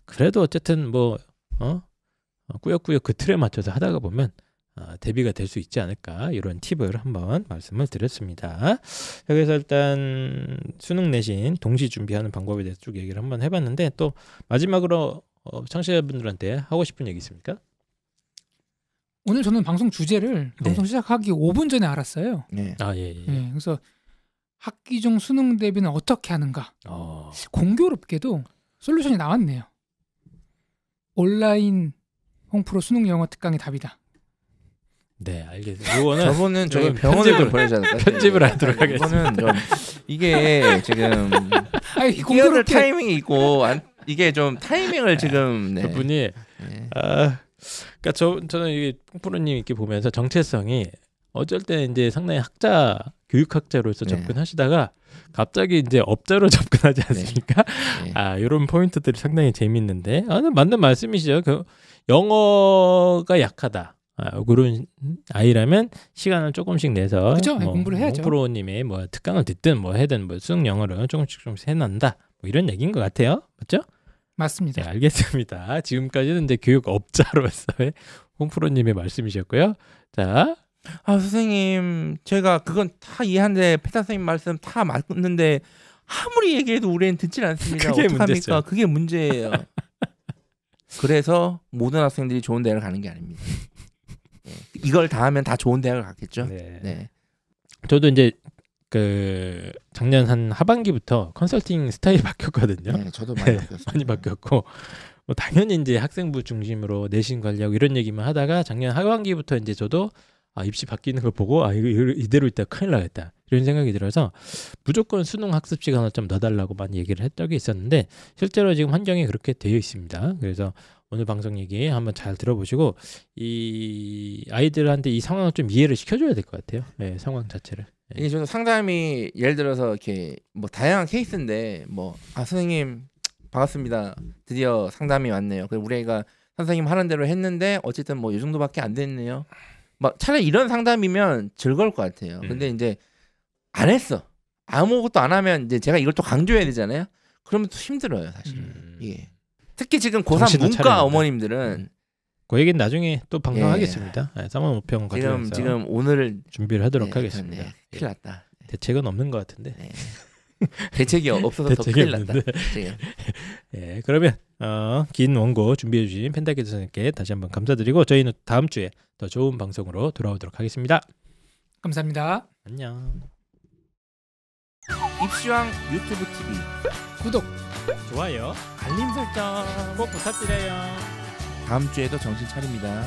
그래도 어쨌든 뭐 꾸역꾸역 그 틀에 맞춰서 하다가 보면 대비가 될 수 있지 않을까 이런 팁을 한번 말씀을 드렸습니다. 그래서 일단 수능 내신 동시 준비하는 방법에 대해서 쭉 얘기를 한번 해봤는데 또 마지막으로 청취자분들한테 하고 싶은 얘기 있습니까? 오늘 저는 방송 주제를 방송 시작하기 5분 전에 알았어요. 네. 예. 네, 그래서 학기 중 수능 대비는 어떻게 하는가? 공교롭게도 솔루션이 나왔네요. 온라인 홍프로 수능 영어 특강이 답이다. 네, 알겠습니다. 이거는 저분은 저희 저는 병원을 보내셔야 될 것 같아요. 편집을 하도록 하겠습니다. 이거는 좀 이게 지금 아니 끼어들 공교롭게 타이밍이 있고 이게 좀 타이밍을 지금 그분이 그러니까 저는 이게 뽕프로님 이렇게 보면서 정체성이 어쩔 때는 이제 상당히 교육학자로서 접근하시다가 갑자기 이제 업자로 접근하지 않습니까? 이런 포인트들이 상당히 재밌는데 맞는 말씀이시죠. 그 영어가 약하다. 그런 아이라면 시간을 조금씩 내서 그쵸? 공부를 해야죠. 뽕프로님의 뭐 특강을 듣든 뭐 해든 뭐 수능 영어를 조금씩 해난다. 뭐 이런 얘기인 것 같아요. 맞죠? 맞습니다. 네, 알겠습니다. 지금까지는 이제 교육업자로서의 뽕프로님의 말씀이셨고요. 자, 선생님 제가 그건 다 이해하는데 페타 선생님 말씀 다 맞는데 아무리 얘기해도 우리는 듣질 않습니다. 그게 어떡합니까? 문제죠. 그게 문제예요. 그래서 모든 학생들이 좋은 대학을 가는 게 아닙니다. 이걸 다 하면 다 좋은 대학을 갔겠죠. 네. 저도 이제 그 작년 한 하반기부터 컨설팅 스타일이 바뀌었거든요. 네, 저도 많이 바뀌었어요. 많이 바뀌었고 뭐 당연히 이제 학생부 중심으로 내신 관리하고 이런 얘기만 하다가 작년 하반기부터 이제 저도 입시 바뀌는 걸 보고 이거 이대로 있다 큰일 나겠다 이런 생각이 들어서 무조건 수능 학습 시간을 좀 넣어달라고 많이 얘기를 했던 게 있었는데 실제로 지금 환경이 그렇게 되어 있습니다. 그래서 오늘 방송 얘기 한번 잘 들어보시고 이 아이들한테 이 상황을 좀 이해를 시켜줘야 될 것 같아요. 네, 상황 자체를. 이게 저는 상담이 예를 들어서 이렇게 뭐 다양한 케이스인데 뭐 선생님 반갑습니다. 드디어 상담이 왔네요. 그래서 우리 애가 선생님 하는 대로 했는데 어쨌든 뭐 이 정도밖에 안 됐네요. 막 차라리 이런 상담이면 즐거울 것 같아요. 근데 이제 안 했어. 아무것도 안 하면 이제 제가 이걸 또 강조해야 되잖아요. 그러면 또 힘들어요, 사실. 예. 특히 지금 고3 문과 어머님들은 그 얘기는 나중에 또 방송하겠습니다. 네, 3만 5평 가져와서 지금 오늘 준비를 하도록 하겠습니다. 큰일 났다. 대책은 없는 것 같은데. 대책이 없어서 더 큰일 났다. 예, 그러면 긴 원고 준비해 주신 펜타키 선생님께 다시 한번 감사드리고 저희는 다음 주에 더 좋은 방송으로 돌아오도록 하겠습니다. 감사합니다. 안녕. 입시왕 유튜브 TV 구독, 좋아요, 알림 설정 꼭 부탁드려요. 다음 주에도 정신 차립니다.